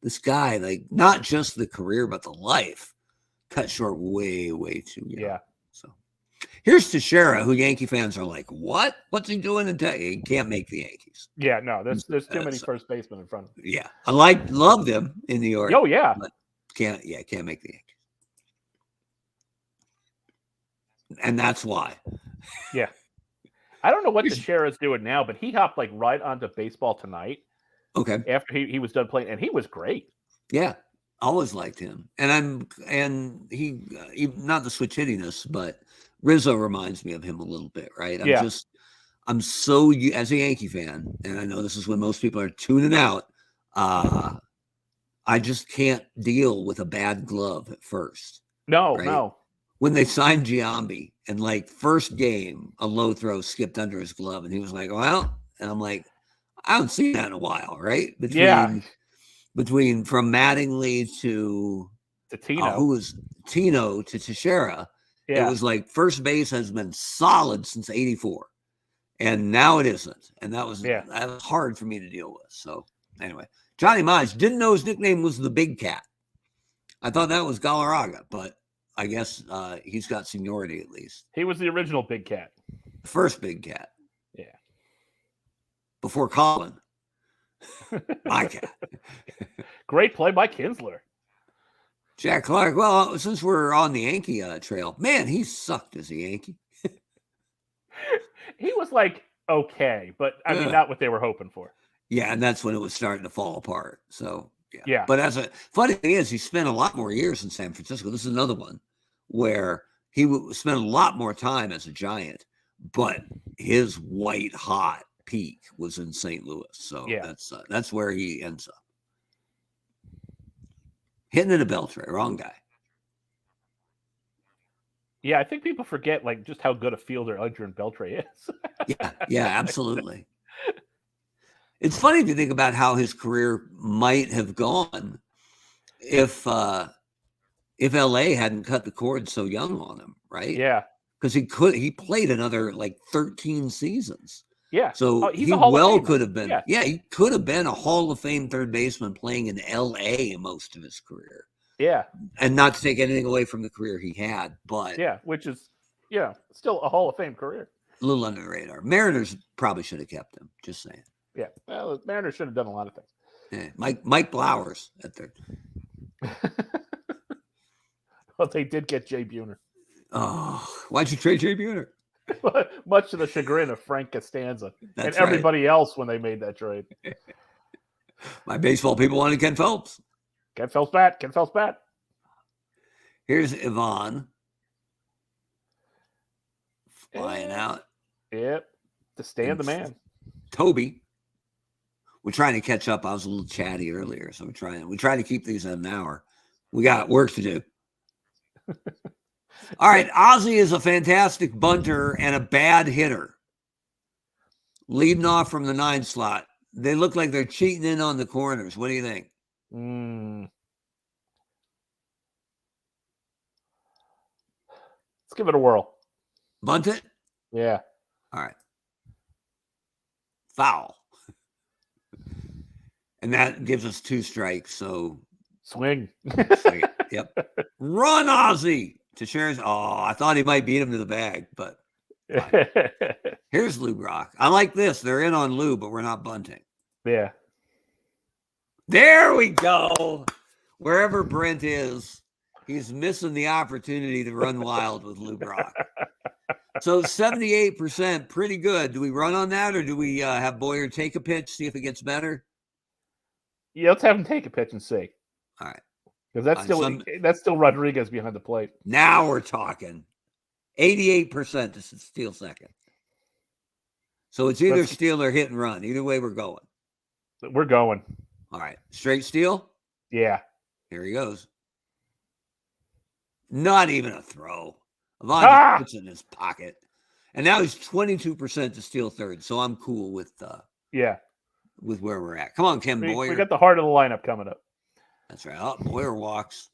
this guy, like not just the career, but the life cut short way, way too young. Yeah. So here's Teixeira, who Yankee fans are like, what? What's he doing? He can't make the Yankees. Yeah, no, there's too many first basemen in front of him. Yeah. I loved him in New York. Oh, yeah. But can't make the Yankees. And that's why. Yeah. I don't know what Teixeira's doing now, but he hopped right onto Baseball Tonight. Okay. After he was done playing, and he was great. Yeah. Always liked him. And he not the switch hittiness, but Rizzo reminds me of him a little bit, right? I'm so, as a Yankee fan, and I know this is when most people are tuning out, I just can't deal with a bad glove at first. No, right? no. When they signed Giambi and first game, a low throw skipped under his glove and he was like, well, and I'm like, I haven't seen that in a while, right? Between from Mattingly to Tino. Who was Tino to Teixeira. Yeah. It was like first base has been solid since 84. And now it isn't. And that was hard for me to deal with. So anyway, Johnny Mize didn't know his nickname was the Big Cat. I thought that was Galarraga, but I guess he's got seniority at least. He was the original Big Cat. First Big Cat. Yeah. Before Colin. My cat. Great play by Kinsler. Jack Clark. Well, since we're on the Yankee trail, man, he sucked as a Yankee. He was okay, but I mean, not what they were hoping for. Yeah, and that's when it was starting to fall apart. So, yeah. But funny thing is, he spent a lot more years in San Francisco. This is another one where he spent a lot more time as a Giant, but his white hot peak was in St. Louis. So that's where he ends up. Hitting in a Beltray, wrong guy. Yeah, I think people forget like just how good a fielder Adrian Beltre is. Yeah, absolutely. It's funny to think about how his career might have gone if LA hadn't cut the cord so young on him, right? Yeah. Because he played another like 13 seasons. Yeah. So He's he a Hall of well Famer. could have been. Yeah. He could have been a Hall of Fame third baseman playing in LA most of his career. Yeah. And not to take anything away from the career he had, but yeah, which is still a Hall of Fame career. A little under the radar. Mariners probably should have kept him. Just saying. Yeah. Well, the Mariners should have done a lot of things. Yeah. Mike Blowers at third. Well, they did get Jay Buhner. Oh, why'd you trade Jay Buhner? Much to the chagrin of Frank Costanza and That's everybody else when they made that trade. My baseball people wanted Ken Phelps. Ken Phelps bat. Here's Yvonne flying out. Yep. To stand the man. Toby. We're trying to catch up. I was a little chatty earlier, so we try to keep these at an hour. We got work to do. All right, Ozzie is a fantastic bunter and a bad hitter. Leading off from the 9 slot. They look like they're cheating in on the corners. What do you think? Let's give it a whirl. Bunt it? Yeah. All right. Foul. And that gives us 2 strikes, so swing. Yep. Run, Ozzie! To Sharon's. Oh, I thought he might beat him to the bag, but here's Lou Brock. I like this. They're in on Lou, but we're not bunting. Yeah. There we go. Wherever Brent is, he's missing the opportunity to run wild with Lou Brock. So 78%, pretty good. Do we run on that, or do we have Boyer take a pitch, see if it gets better? Yeah, let's have him take a pitch and see. All right. Because that's still Rodriguez behind the plate. Now we're talking. 88% to steal second. So it's either steal or hit and run. Either way, we're going. We're going. All right. Straight steal? Yeah. Here he goes. Not even a throw. Avon puts it in his pocket. And now he's 22% to steal third. So I'm cool with where we're at. Come on, Ken Boyer. We got the heart of the lineup coming up. That's right. Oh, Boyer walks.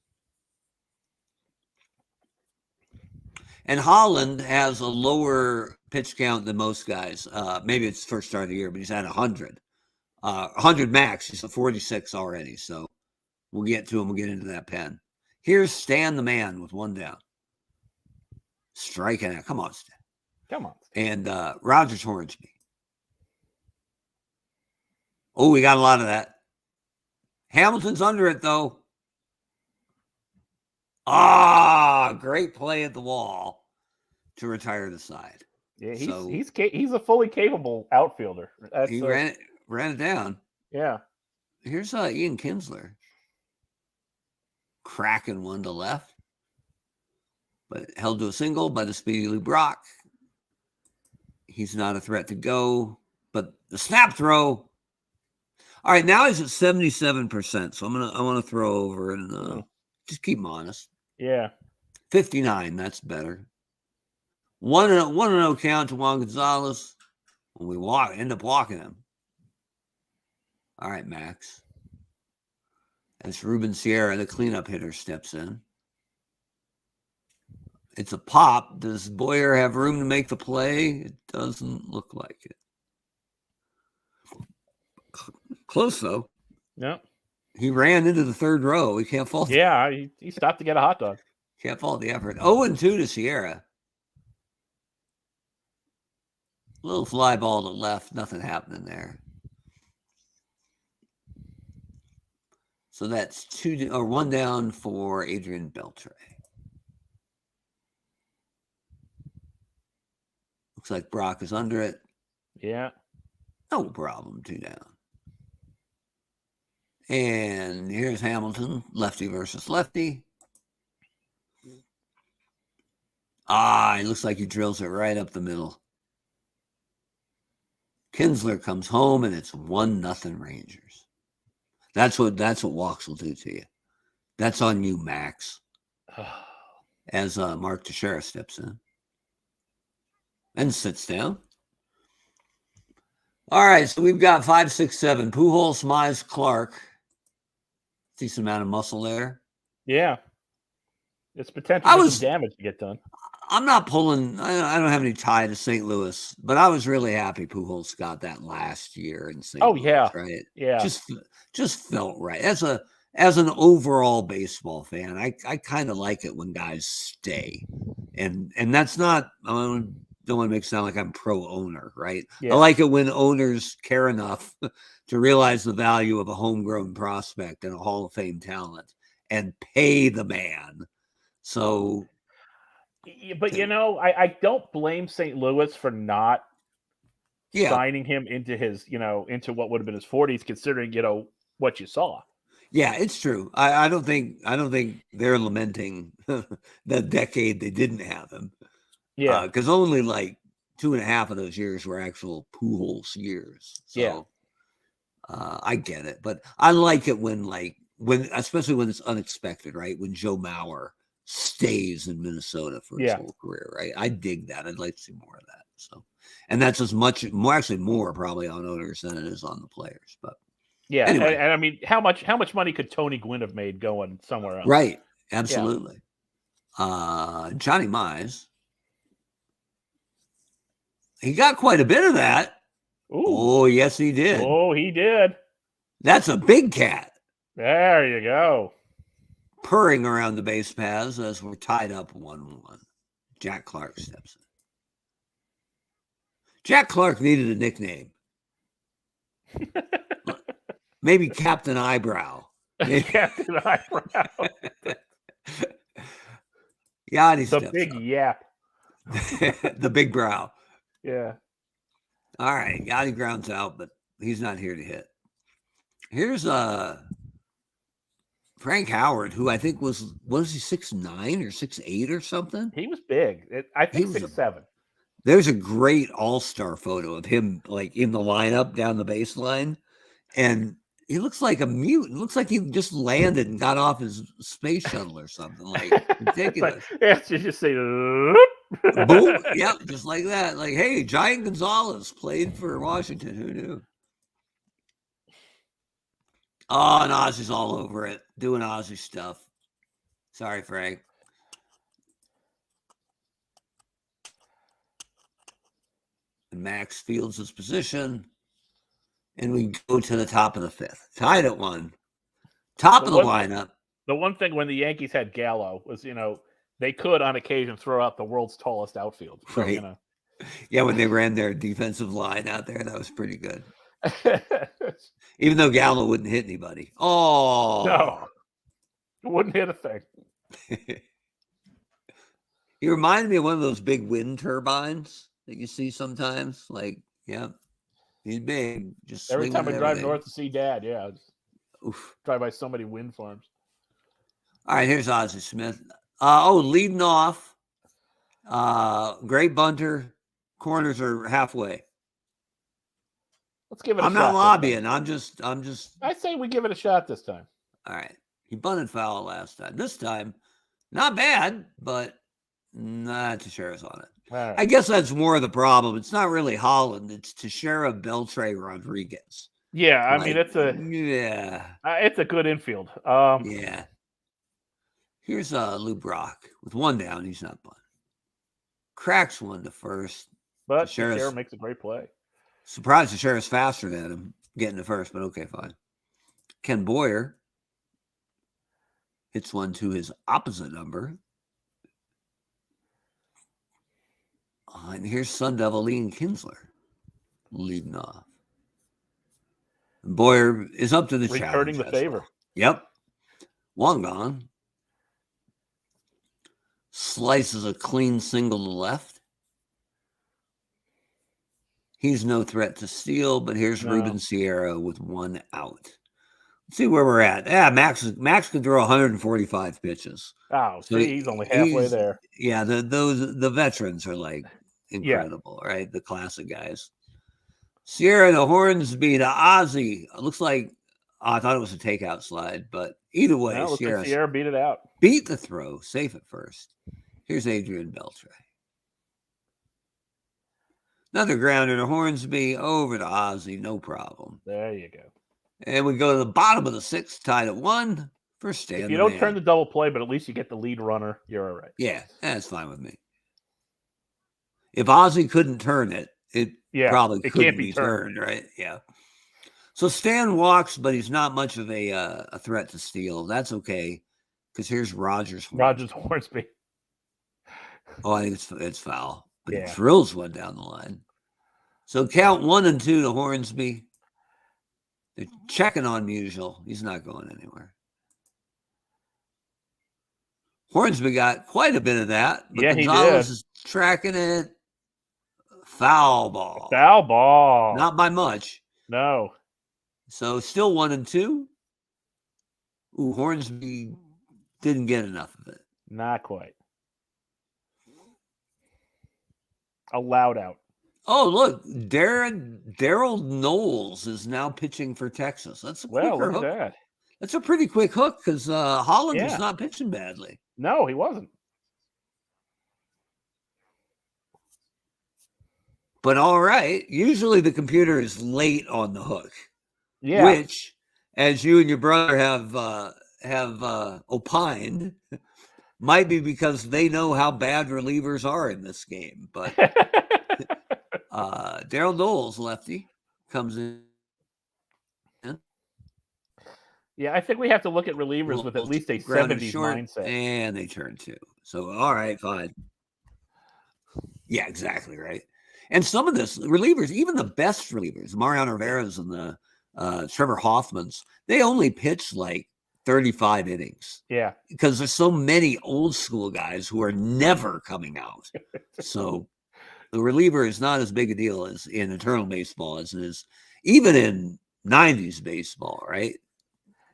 And Holland has a lower pitch count than most guys. Maybe it's first start of the year, but he's at 100. 100 max. He's at 46 already. So we'll get to him. We'll get into that pen. Here's Stan the man with 1 down. Striking out. Come on, Stan. Come on. And Rogers Hornsby. Oh, we got a lot of that. Hamilton's under it, though. Great play at the wall to retire the side. Yeah, he's a fully capable outfielder. He ran it down. Yeah. Here's Ian Kinsler. Cracking one to left. But held to a single by the speedy Lou Brock. He's not a threat to go. But the snap throw. All right, now he's at 77%. So I want to throw over and just keep him honest. Yeah. 59, that's better. 1-0 count to Juan Gonzalez. When we end up walking him. All right, Max. As Ruben Sierra, the cleanup hitter, steps in. It's a pop. Does Boyer have room to make the play? It doesn't look like it. Close, though. Yeah. He ran into the third row. He can't fault. Yeah, he stopped to get a hot dog. Can't fault the effort. 0-2 to Sierra. Little fly ball to left. Nothing happening there. So that's 1 down for Adrian Beltre. Looks like Brock is under it. Yeah. No problem. 2 down. And here's Hamilton, lefty versus lefty. It looks like he drills it right up the middle. Kinsler comes home, and it's 1-0 Rangers. That's what walks will do to you. That's on you, Max. as Mark Teixeira steps in and sits down. All right, so we've got 5, 6, 7. Pujols, Mize, Clark. Decent amount of muscle there. Yeah. It's potentially some damage to get done. I'm not pulling. I don't have any tie to St. Louis, but I was really happy Pujols got that last year in St. Louis. Yeah, right? Yeah, just felt right. As an overall baseball fan, I kind of like it when guys stay, and that's not. I don't want to make it sound like I'm pro owner, right? Yeah. I like it when owners care enough to realize the value of a homegrown prospect and a Hall of Fame talent and pay the man. So. But I don't blame St. Louis for not signing him into his, into what would have been his 40s, considering what you saw. Yeah, it's true. I don't think they're lamenting the decade they didn't have him. Yeah, because only like 2.5 of those years were actual Pujols years. So I get it, but I like it when especially when it's unexpected, right? When Joe Mauer stays in Minnesota for his whole career, right? I dig that. I'd like to see more of that. So, and that's as much more, actually more probably on owners than it is on the players. But anyway, and I mean, how much money could Tony Gwynn have made going somewhere else? Right, absolutely. Johnny Mize, he got quite a bit of that. Ooh. Oh, yes, he did. Oh, he did. That's a big cat. There you go. Purring around the base paths as we're tied up 1-1. Jack Clark steps in. Jack Clark needed a nickname. Maybe Captain Eyebrow. Captain Eyebrow. Yachty the big up. Yap. The big brow. Yeah. All right. Yachty grounds out, but he's not here to hit. Here's Frank Howard, who I think was he 6'9" or 6'8" or something? He was big. I think 6'7". There's a great all-star photo of him like in the lineup down the baseline, and he looks like a mutant. Looks like he just landed and got off his space shuttle or something. Like ridiculous. You just say boom. Yep, just like that. Like, hey, Giant Gonzalez played for Washington. Who knew? Oh, and Ozzy's all over it, doing Ozzy stuff. Sorry, Frank. And Max fields his position, and we go to the top of the 5th. Tied at 1. Top of the lineup. The one thing when the Yankees had Gallo was, they could on occasion throw out the world's tallest outfield. So, right. Yeah, when they ran their defensive line out there, that was pretty good. Even though Gallo wouldn't hit anybody. Oh no, wouldn't hit a thing. He reminded me of one of those big wind turbines that you see sometimes. Like, yeah, he's big. Just every time I drive north to see Dad, drive by so many wind farms. All right, here's Ozzie Smith. Leading off. Great bunter. Corners are halfway. Let's give it a shot. I'm not lobbying. I'm just. I say we give it a shot this time. All right. He bunted foul last time. This time, not bad, but not Teixeira's on it. Right. I guess that's more of the problem. It's not really Holland. It's Teixeira, Beltre, Rodriguez. Yeah, I mean it's a good infield. Yeah. Here's Lou Brock with 1 down. He's not bunting. Cracks one to first, but Teixeira makes a great play. Surprised Teixeira's faster than him getting to first, but okay, fine. Ken Boyer hits one to his opposite number. And here's Sun Devil Ian Kinsler leading off. And Boyer is up to the challenge. Returning the favor. Well. Yep. One gone. Slices a clean single to left. He's no threat to steal, but here's Ruben Sierra with 1 out. Let's see where we're at. Yeah, Max can throw 145 pitches. Oh, so he's only halfway there. Yeah, the veterans are like incredible, right? The classic guys. Sierra, the Hornsby to Ozzy. It looks like I thought it was a takeout slide, but either way, Looks like Sierra beat it out. Beat the throw, safe at first. Here's Adrian Beltre. Another grounder to Hornsby, over to Ozzie, no problem. There you go. And we go to the bottom of the sixth, tied at 1 for Stan. If you don't turn the double play, but at least you get the lead runner, you're all right. Yeah, that's fine with me. If Ozzie couldn't turn it, it probably couldn't be turned, right? Yeah. So Stan walks, but he's not much of a threat to steal. That's okay, because here's Rogers Hornsby. Oh, I think it's foul. But he drills one down the line. So count 1 and 2 to Hornsby. They're checking on Musial. He's not going anywhere. Hornsby got quite a bit of that. But Gonzalez is tracking it. Foul ball. Foul ball. Not by much. No. So still 1 and 2. Ooh, Hornsby didn't get enough of it. Not quite. Allowed out. Oh, look, Daryl Knowles is now pitching for Texas. That's a quicker hook. At that. That's a pretty quick hook because Holland was not pitching badly. No, he wasn't. But all right, usually the computer is late on the hook. Yeah. Which, as you and your brother have opined, might be because they know how bad relievers are in this game. But Daryl Knowles, lefty, comes in. Yeah, I think we have to look at relievers with at least a 70s mindset. And they turn 2. So, all right, fine. Yeah, exactly, right. And some of this relievers, even the best relievers, Mariano Rivera's and the Trevor Hoffman's, they only pitch like 35 innings. Yeah. Because there's so many old school guys who are never coming out. So the reliever is not as big a deal as in eternal baseball as it is even in 90s baseball, right?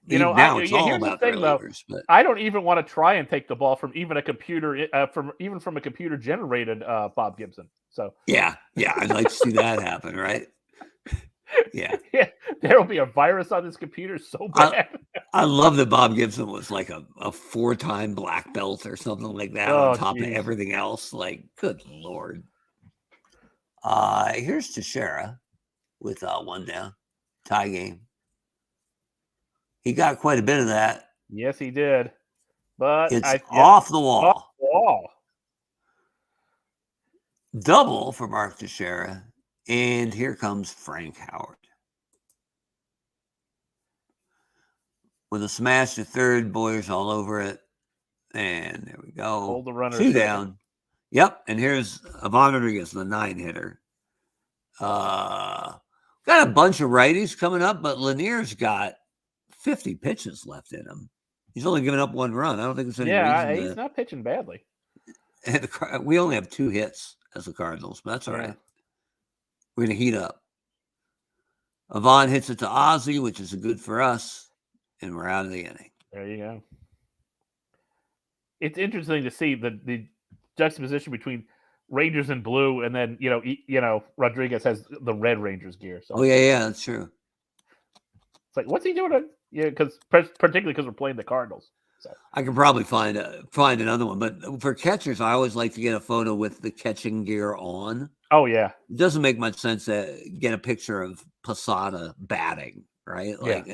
Now it's all about the relievers. But I don't even want to try and take the ball from even a computer, from a computer generated Bob Gibson. So yeah, I'd like to see that happen, right? Yeah, there will be a virus on this computer so bad. I love that Bob Gibson was like a 4-time black belt or something like that on top of everything else. Like, good Lord. Here's Teixeira with 1 down, tie game. He got quite a bit of that. Yes, he did. But it's off the wall. Off the wall. Double for Mark Teixeira. And here comes Frank Howard. With a smash to third, Boyer's all over it. And there we go. Hold the runner. 2 down. Yep. And here's Ivan Rodriguez, the 9-hitter. Got a bunch of righties coming up, but Lanier's got 50 pitches left in him. He's only given up 1 run. I don't think there's any reason. He's not pitching badly. And we only have 2 hits as the Cardinals, but that's all right. We're going to heat up. Ivan hits it to Ozzie, which is good for us, and we're out of the inning. There you go. It's interesting to see the juxtaposition between Rangers in blue, and then Rodriguez has the red Rangers gear. So. Oh yeah, that's true. It's like, what's he doing? Because particularly because we're playing the Cardinals. So. I can probably find another one, but for catchers, I always like to get a photo with the catching gear on. Oh yeah, it doesn't make much sense to get a picture of Posada batting, right? Like,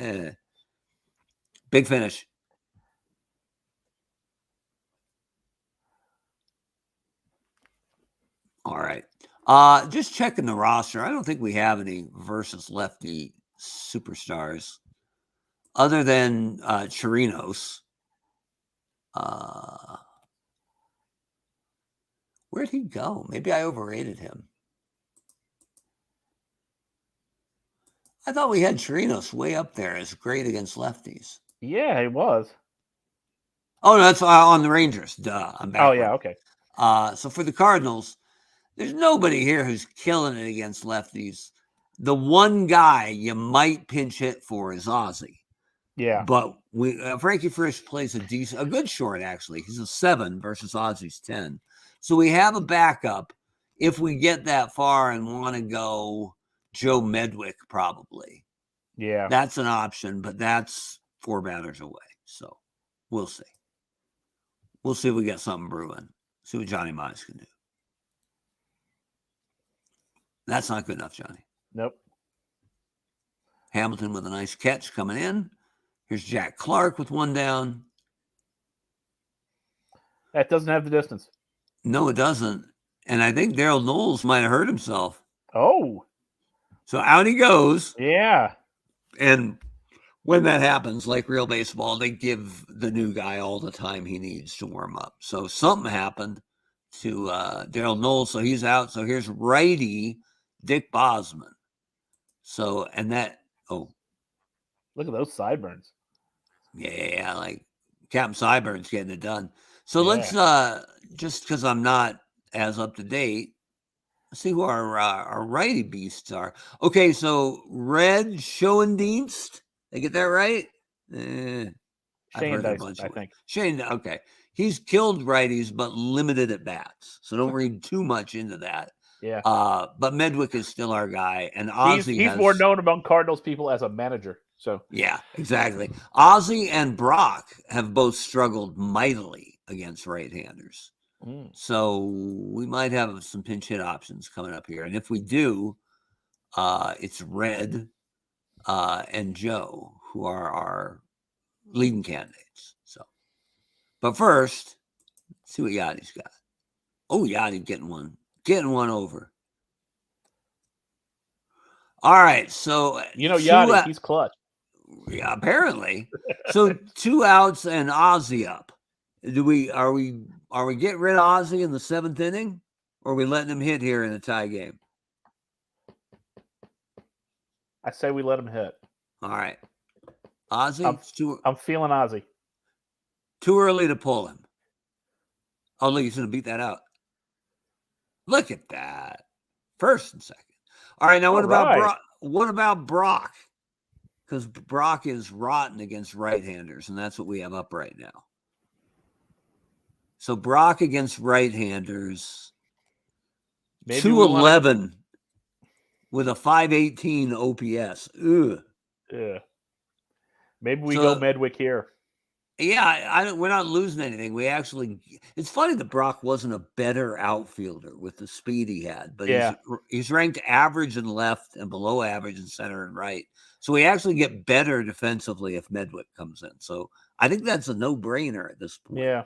big finish. All right. Just checking the roster. I don't think we have any versus lefty superstars other than Chirinos. Where'd he go? Maybe I overrated him. I thought we had Chirinos way up there as great against lefties. Yeah, he was. Oh, no, that's on the Rangers. Duh. I'm back. Oh, yeah, okay. So for the Cardinals, there's nobody here who's killing it against lefties. The one guy you might pinch hit for is Ozzie. Yeah. But Frankie Frisch plays a good short, actually. He's a 7 versus Ozzie's 10. So we have a backup if we get that far and want to go Joe Medwick, probably. Yeah. That's an option, but that's 4 batters away. So we'll see. We'll see if we get something brewing. See what Johnny Mize can do. That's not good enough, Johnny. Nope. Hamilton with a nice catch coming in. Here's Jack Clark with 1 down. That doesn't have the distance. No, it doesn't. And I think Daryl Knowles might have hurt himself. Oh. So out he goes. Yeah. And when that happens, like real baseball, they give the new guy all the time he needs to warm up. So something happened to Daryl Knowles. So he's out. So here's righty Dick Bosman. So, and that, oh. Look at those sideburns. Yeah, like Captain Sideburns getting it done. So Yeah. let's, just because I'm not as up to date, see who our righty beasts are. Okay, so Red Schoendienst. Did I get that right? I've heard a bunch I think. Shane, okay. He's killed righties, but limited at bats. So don't read too much into that. Yeah. But Medwick is still our guy. And Ozzy he's more known among Cardinals people as a manager. So yeah, exactly. Ozzy and Brock have both struggled mightily against right-handers. So we might have some pinch hit options coming up here. And if we do, it's Red and Joe who are our leading candidates. So, but first, let's see what Yachty's got. Oh, Yachty getting one over. All right, so Yachty, he's clutch. Yeah, apparently. So 2 outs and Ozzy up. Are we getting rid of Ozzy in the 7th inning, or are we letting him hit here in a tie game? I say we let him hit. All right, Ozzy. I'm feeling Ozzy. Too early to pull him. Oh, look, he's going to beat that out. Look at that. First and second. All right, now what about Brock? What about Brock? Because Brock is rotten against right-handers, and that's what we have up right now. So Brock against right-handers, 211 with a 518 OPS. Ugh. Yeah. Maybe we go Medwick here. Yeah, we're not losing anything. It's funny that Brock wasn't a better outfielder with the speed he had, but he's ranked average in left and below average in center and right. So we actually get better defensively if Medwick comes in. So I think that's a no-brainer at this point. Yeah.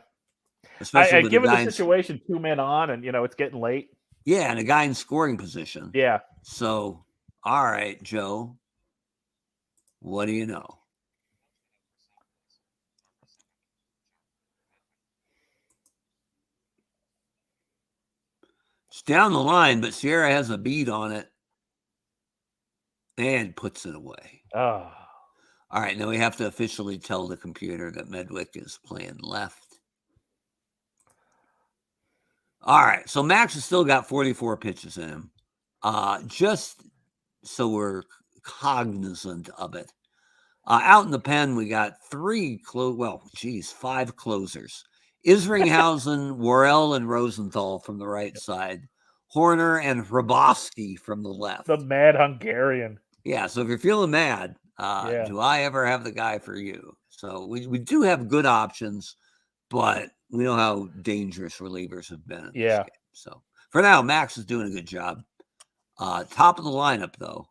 Especially given the situation, 2 men on, and it's getting late. Yeah, and a guy in scoring position. Yeah. So, all right, Joe, what do you know? It's down the line, but Sierra has a beat on it and puts it away. Oh. All right, now we have to officially tell the computer that Medwick is playing left. All right, so Max has still got 44 pitches in him. Just so we're cognizant of it. Out in the pen, we got 5 closers. Isringhausen, Worrell, and Rosenthal from the right side. Horner and Hrabowski from the left. The mad Hungarian. Yeah, so if you're feeling mad, do I ever have the guy for you? So we do have good options, but we know how dangerous relievers have been in this game. So for now, Max is doing a good job. Top of the lineup, though.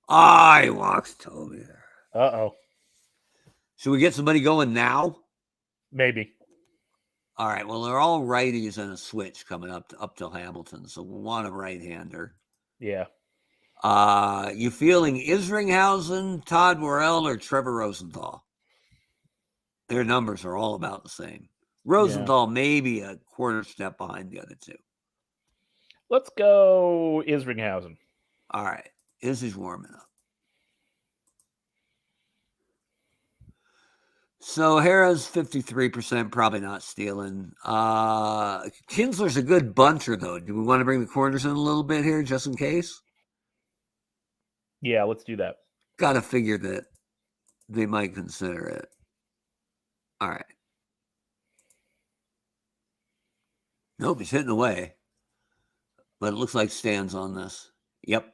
He walks Toby there. Uh-oh. Should we get somebody going now? Maybe. All right. Well, they're all righties and a switch coming up till Hamilton, so we'll want a right-hander. Yeah. You feeling Isringhausen, Todd Worrell, or Trevor Rosenthal? Their numbers are all about the same. Rosenthal maybe a quarter step behind the other two. Let's go Isringhausen. All right. Izzy's warming up. So Harrah's 53%, probably not stealing. Kinsler's a good bunter, though. Do we want to bring the corners in a little bit here, just in case? Yeah, let's do that. Got to figure that they might consider it. All right. Nope, he's hitting away. But it looks like Stan's on this. Yep.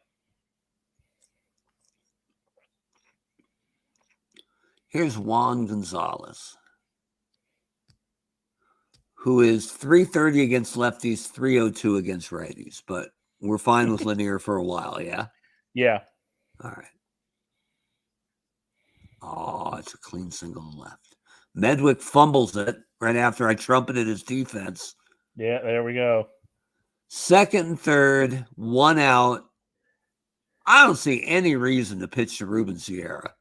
Here's Juan Gonzalez, who is 330 against lefties, 302 against righties. But we're fine with Lanier for a while, yeah? Yeah. All right. Oh, it's a clean single left. Medwick fumbles it right after I trumpeted his defense. Yeah, there we go. Second and third, one out. I don't see any reason to pitch to Ruben Sierra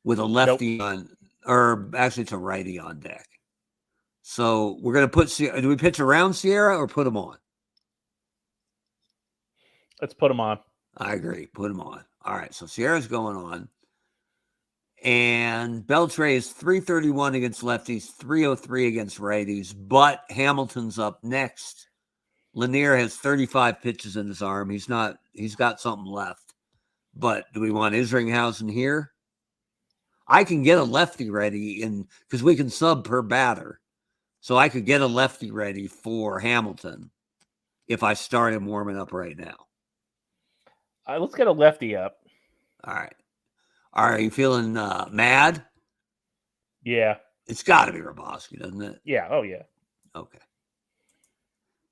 with a lefty on, or actually it's a righty on deck. So we're going to put Sierra. Do we pitch around Sierra or put him on? Let's put him on. I agree. Put him on. All right. So Sierra's going on. And Beltre is 331 against lefties, 303 against righties, but Hamilton's up next. Lanier has 35 pitches in his arm. He's got something left. But do we want Isringhausen here? I can get a lefty ready because we can sub per batter. So I could get a lefty ready for Hamilton if I start him warming up right now. Let's get a lefty up. All right. Are you feeling mad? Yeah. It's got to be Roboski, doesn't it? Yeah. Oh, yeah. Okay.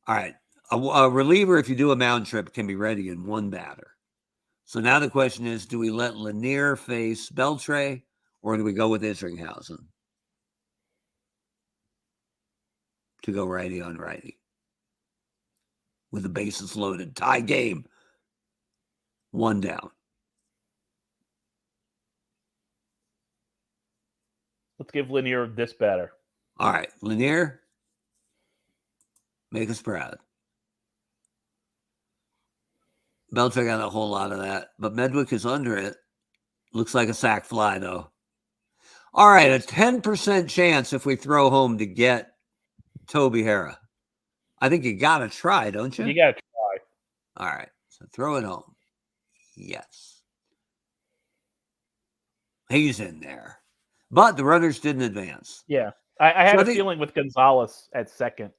All right. A reliever, if you do a mound trip, can be ready in one batter. So now the question is, do we let Lanier face Beltre or do we go with Isringhausen to go righty on righty with the bases loaded? Tie game. One down. Let's give Lanier this batter. All right. Lanier, make us proud. Beltre got a whole lot of that, but Medwick is under it. Looks like a sac fly, though. All right, a 10% chance if we throw home to get Toby Hara. I think you got to try, don't you? You got to try. All right, so throw it home. Yes. He's in there. But the runners didn't advance. Yeah. I had a feeling with Gonzalez at second,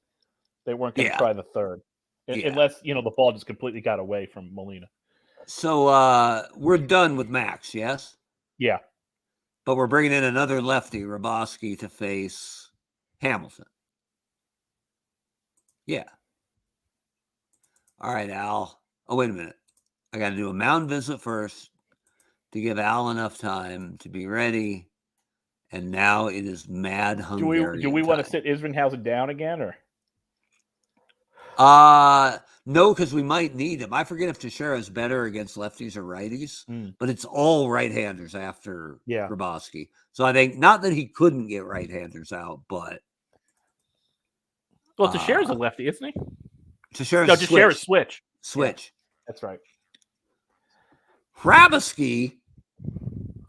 they weren't going to try the third. Unless, the ball just completely got away from Molina. So we're done with Max, yes? Yeah. But we're bringing in another lefty, Roboski, to face Hamilton. Yeah. All right, Al. Oh, wait a minute. I got to do a mound visit first to give Al enough time to be ready. And now it is mad Hungarian Do we time. want to sit Isringhausen down again, or? No, because we might need him. I forget if Teixeira is better against lefties or righties, but it's all right-handers after Roboski. So I think not that he couldn't get right-handers out, but Teixeira's a lefty, isn't he? Teixeira's switch. Switch. Yeah, that's right. Roboski,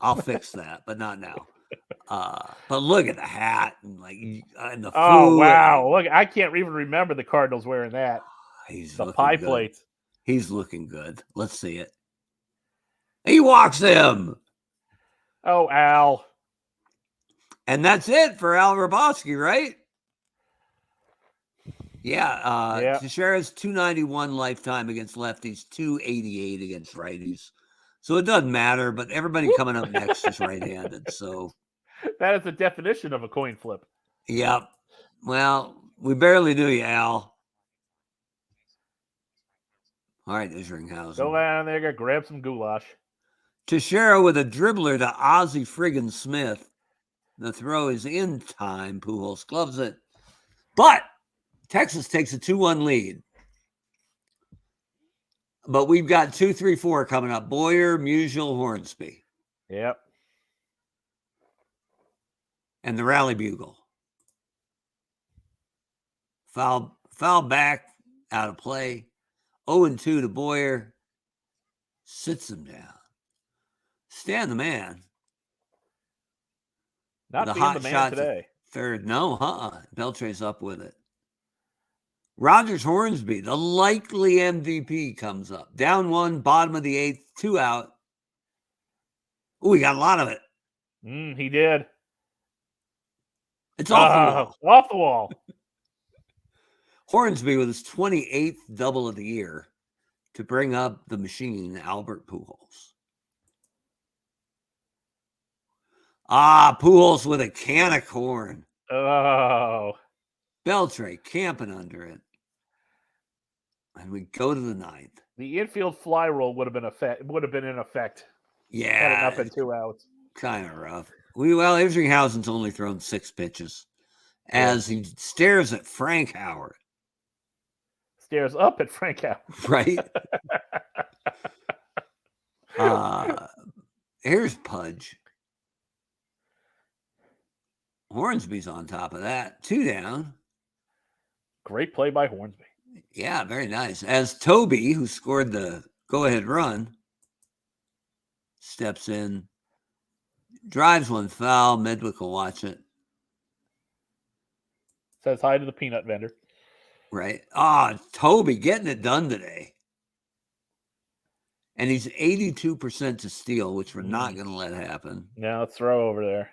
I'll fix that, but not now. But look at the hat and and the food. Oh wow! Look, I can't even remember the Cardinals wearing that. The pie plates. He's looking good. Let's see it. He walks him. Oh, Al. And that's it for Al Roboski, right? Yeah. Teixeira's 291 lifetime against lefties, 288 against righties. So it doesn't matter, but everybody coming up next is right-handed. So that is the definition of a coin flip. Yep. Well, we barely knew you, Al. All right, Isringhausen. Go down there, grab some goulash. Teixeira with a dribbler to Ozzie friggin' Smith. The throw is in time. Pujols gloves it. But Texas takes a 2-1 lead. But we've got 2, 3, 4 coming up. Boyer, Musial, Hornsby. Yep. And the rally bugle. Foul back, out of play. 0-2 to Boyer. Sits him down. Stan the man. Not the being the man today. Third. No, Beltre's up with it. Rogers Hornsby, the likely MVP, comes up. Down 1, bottom of the 8th, 2 out. Oh, he got a lot of it. He did. It's off the wall. Off the wall. Hornsby with his 28th double of the year to bring up the machine, Albert Pujols. Pujols with a can of corn. Oh. Beltre camping under it. And we go to the 9th. The infield fly roll would have been in effect. Yeah. Had it up in 2 outs. Kind of rough. Irizarry's only thrown 6 pitches as he stares at Frank Howard. Stares up at Frank Howard. Right? Here's Pudge. Hornsby's on top of that. 2 down. Great play by Hornsby. Yeah, very nice. As Toby, who scored the go-ahead run, steps in, drives one foul. Medwick will watch it. Says hi to the peanut vendor. Right. Toby getting it done today. And he's 82% to steal, which we're not going to let happen. Now let's throw over there.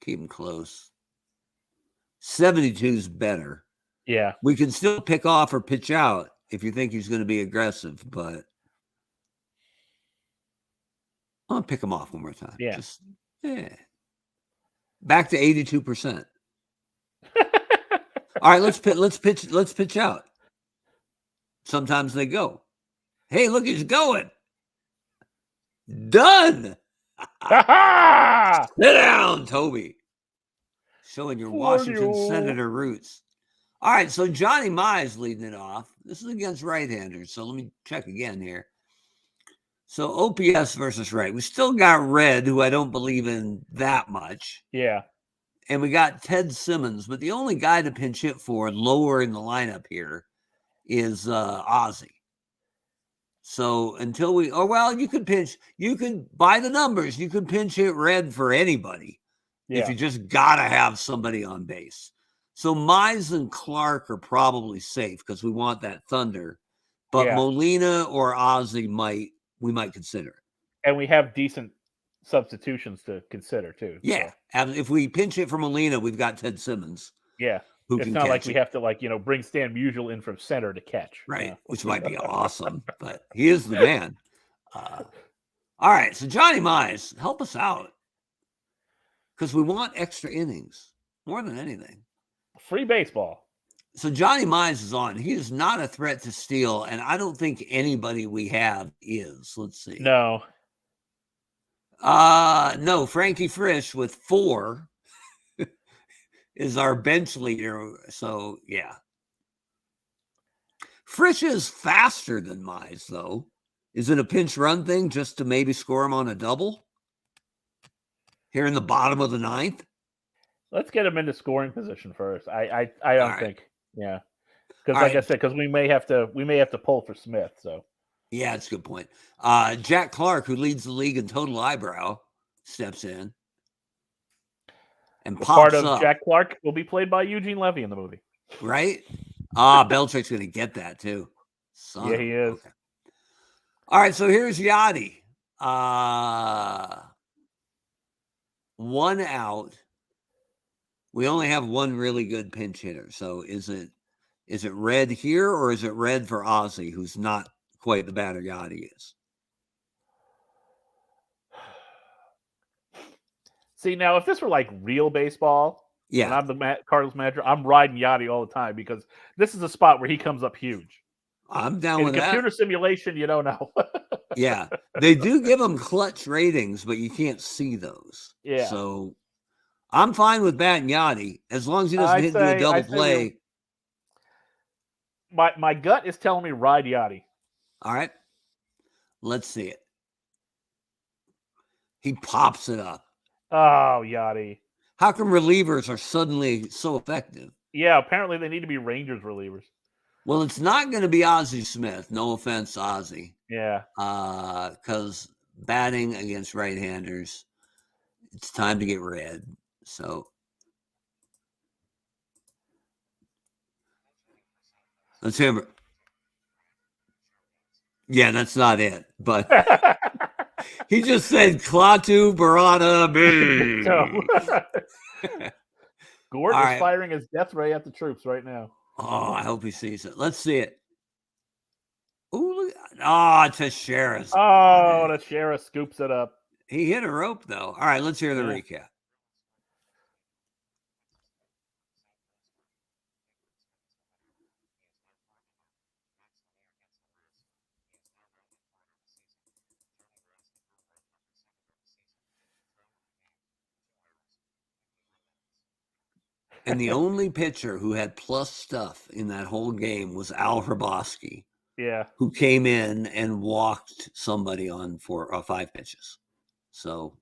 Keep him close. 72's better. Yeah. We can still pick off or pitch out if you think he's going to be aggressive, but I'll pick him off one more time. Yeah. Back to 82%. All right, let's pitch out. Sometimes they go. Hey, look, he's going. Done. Sit down, Toby. Showing your Washington Senator roots. All right, so Johnny Mize leading it off. This is against right-handers, so let me check again here. So OPS versus right. We still got Red, who I don't believe in that much. Yeah. And we got Ted Simmons, but the only guy to pinch hit for lower in the lineup here is Ozzie. So until you can buy the numbers. You can pinch hit Red for anybody if you just got to have somebody on base. So Mize and Clark are probably safe because we want that thunder. But Molina or Ozzie we might consider it. And we have decent substitutions to consider too. Yeah. So. If we pinch it for Molina, we've got Ted Simmons. Yeah. It's not like we have to bring Stan Musial in from center to catch. Right. Which might be awesome, but he is the man. All right. So Johnny Mize, help us out. Because we want extra innings more than anything. Free baseball. So Johnny Mize is on. He is not a threat to steal, and I don't think anybody we have is. Let's see. No. No, Frankie Frisch with 4 is our bench leader. So, yeah. Frisch is faster than Mize, though. Is it a pinch run thing just to maybe score him on a double? Here in the bottom of the 9th? Let's get him into scoring position first. I don't think. Yeah. Because like I said, because we may have to pull for Smith. So yeah, that's a good point. Jack Clark, who leads the league in total eyebrow, steps in and pops part of up. Jack Clark will be played by Eugene Levy in the movie. Right? Belichick's gonna get that too. Yeah, he is. Okay. All right, so here's Yachty. 1 out. We only have one really good pinch hitter. So is it Red here or is it Red for Ozzie, who's not quite the batter Yachty is? See, now if this were like real baseball, and I'm the Cardinals manager, I'm riding Yachty all the time because this is a spot where he comes up huge. I'm down with that. In computer simulation, you don't know. Yeah. They do give them clutch ratings, but you can't see those. Yeah. So I'm fine with batting Yachty as long as he doesn't hit a double play. My gut is telling me ride Yachty. All right. Let's see it. He pops it up. Oh, Yachty. How come relievers are suddenly so effective? Yeah, apparently they need to be Rangers relievers. Well, it's not going to be Ozzie Smith. No offense, Ozzie. Yeah. Because batting against right-handers, it's time to get red. So let's hear it. Yeah, that's not it. But he just said Klaatu Barada B. Gordon is firing his death ray at the troops right now. Oh, I hope he sees it. Let's see it. Ooh, look. Oh, Teixeira. Oh, Teixeira scoops it up. He hit a rope, though. All right, let's hear the recap. And the only pitcher who had plus stuff in that whole game was Al Hrabosky. Yeah. Who came in and walked somebody on 5 pitches. So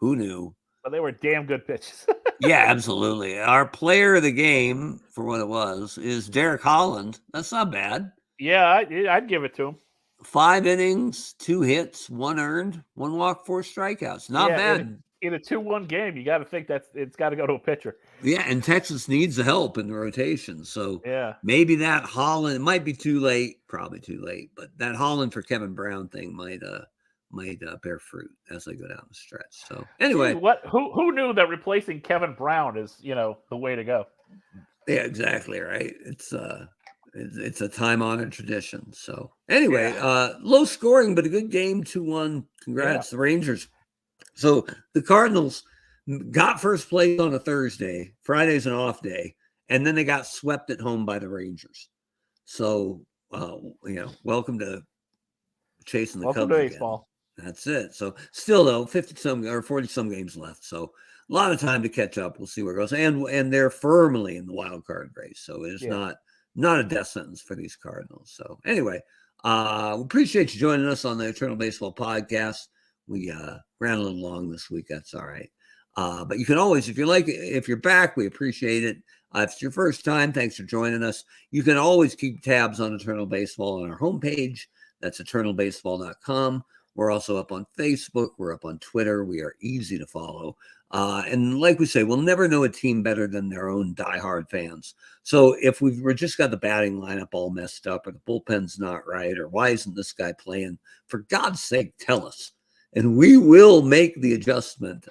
who knew? But they were damn good pitches. Yeah, absolutely. Our player of the game, for what it was, is Derek Holland. That's not bad. Yeah, I'd give it to him. 5 innings, 2 hits, 1 earned, 1 walk, 4 strikeouts. Not bad. In a 2-1 game, you got to think it's got to go to a pitcher. Yeah, and Texas needs the help in the rotation. So maybe that Holland, it might be too late, probably too late, but that Holland for Kevin Brown thing might bear fruit as they go down the stretch. So anyway, who knew that replacing Kevin Brown is the way to go? Yeah, exactly right. It's a time-honored tradition. So anyway, low scoring but a good game, 2-1. Congrats, the Rangers. So the Cardinals got first place on a Thursday. Friday's an off day, and then they got swept at home by the Rangers. So welcome to chasing the Cubs again. Baseball. That's it. So still though, 50-some or 40-some games left. So a lot of time to catch up. We'll see where it goes. And they're firmly in the wild card race. So it's not a death sentence for these Cardinals. So anyway, we appreciate you joining us on the Eternal Baseball Podcast. We ran a little long this week. That's all right. But you can always, if you're back, we appreciate it. If it's your first time, thanks for joining us. You can always keep tabs on Eternal Baseball on our homepage. That's eternalbaseball.com. We're also up on Facebook. We're up on Twitter. We are easy to follow. And like we say, we'll never know a team better than their own diehard fans. So if we're just got the batting lineup all messed up or the bullpen's not right or why isn't this guy playing, for God's sake, tell us. And we will make the adjustment.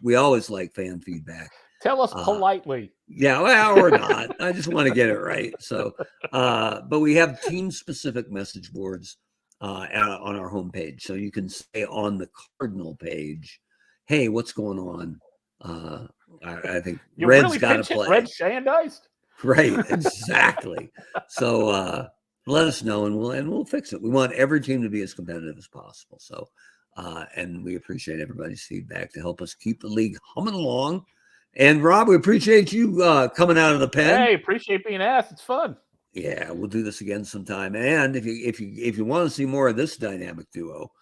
We always like fan feedback. Tell us politely. Yeah, well, or not. I just want to get it right. So, but we have team-specific message boards on our homepage. So you can say on the Cardinal page, hey, what's going on? I think Red's got to play. Red shandized? Right, exactly. So let us know, and we'll fix it. We want every team to be as competitive as possible. So. And we appreciate everybody's feedback to help us keep the league humming along. And Rob, we appreciate you coming out of the pen. Hey, appreciate being asked. It's fun. Yeah, we'll do this again sometime. And if you want to see more of this dynamic duo,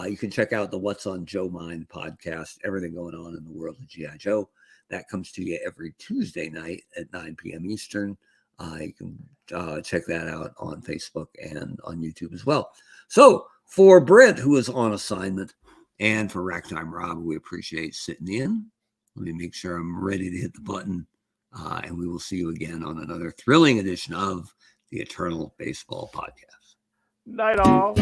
you can check out the What's on Joe Mind podcast. Everything going on in the world of G.I. Joe. That comes to you every Tuesday night at 9 p.m. Eastern. You can check that out on Facebook and on YouTube as well. So. For Brent, who is on assignment, and for Rack Time Rob, we appreciate sitting in. Let me make sure I'm ready to hit the button, and we will see you again on another thrilling edition of the Eternal Baseball Podcast. Night all.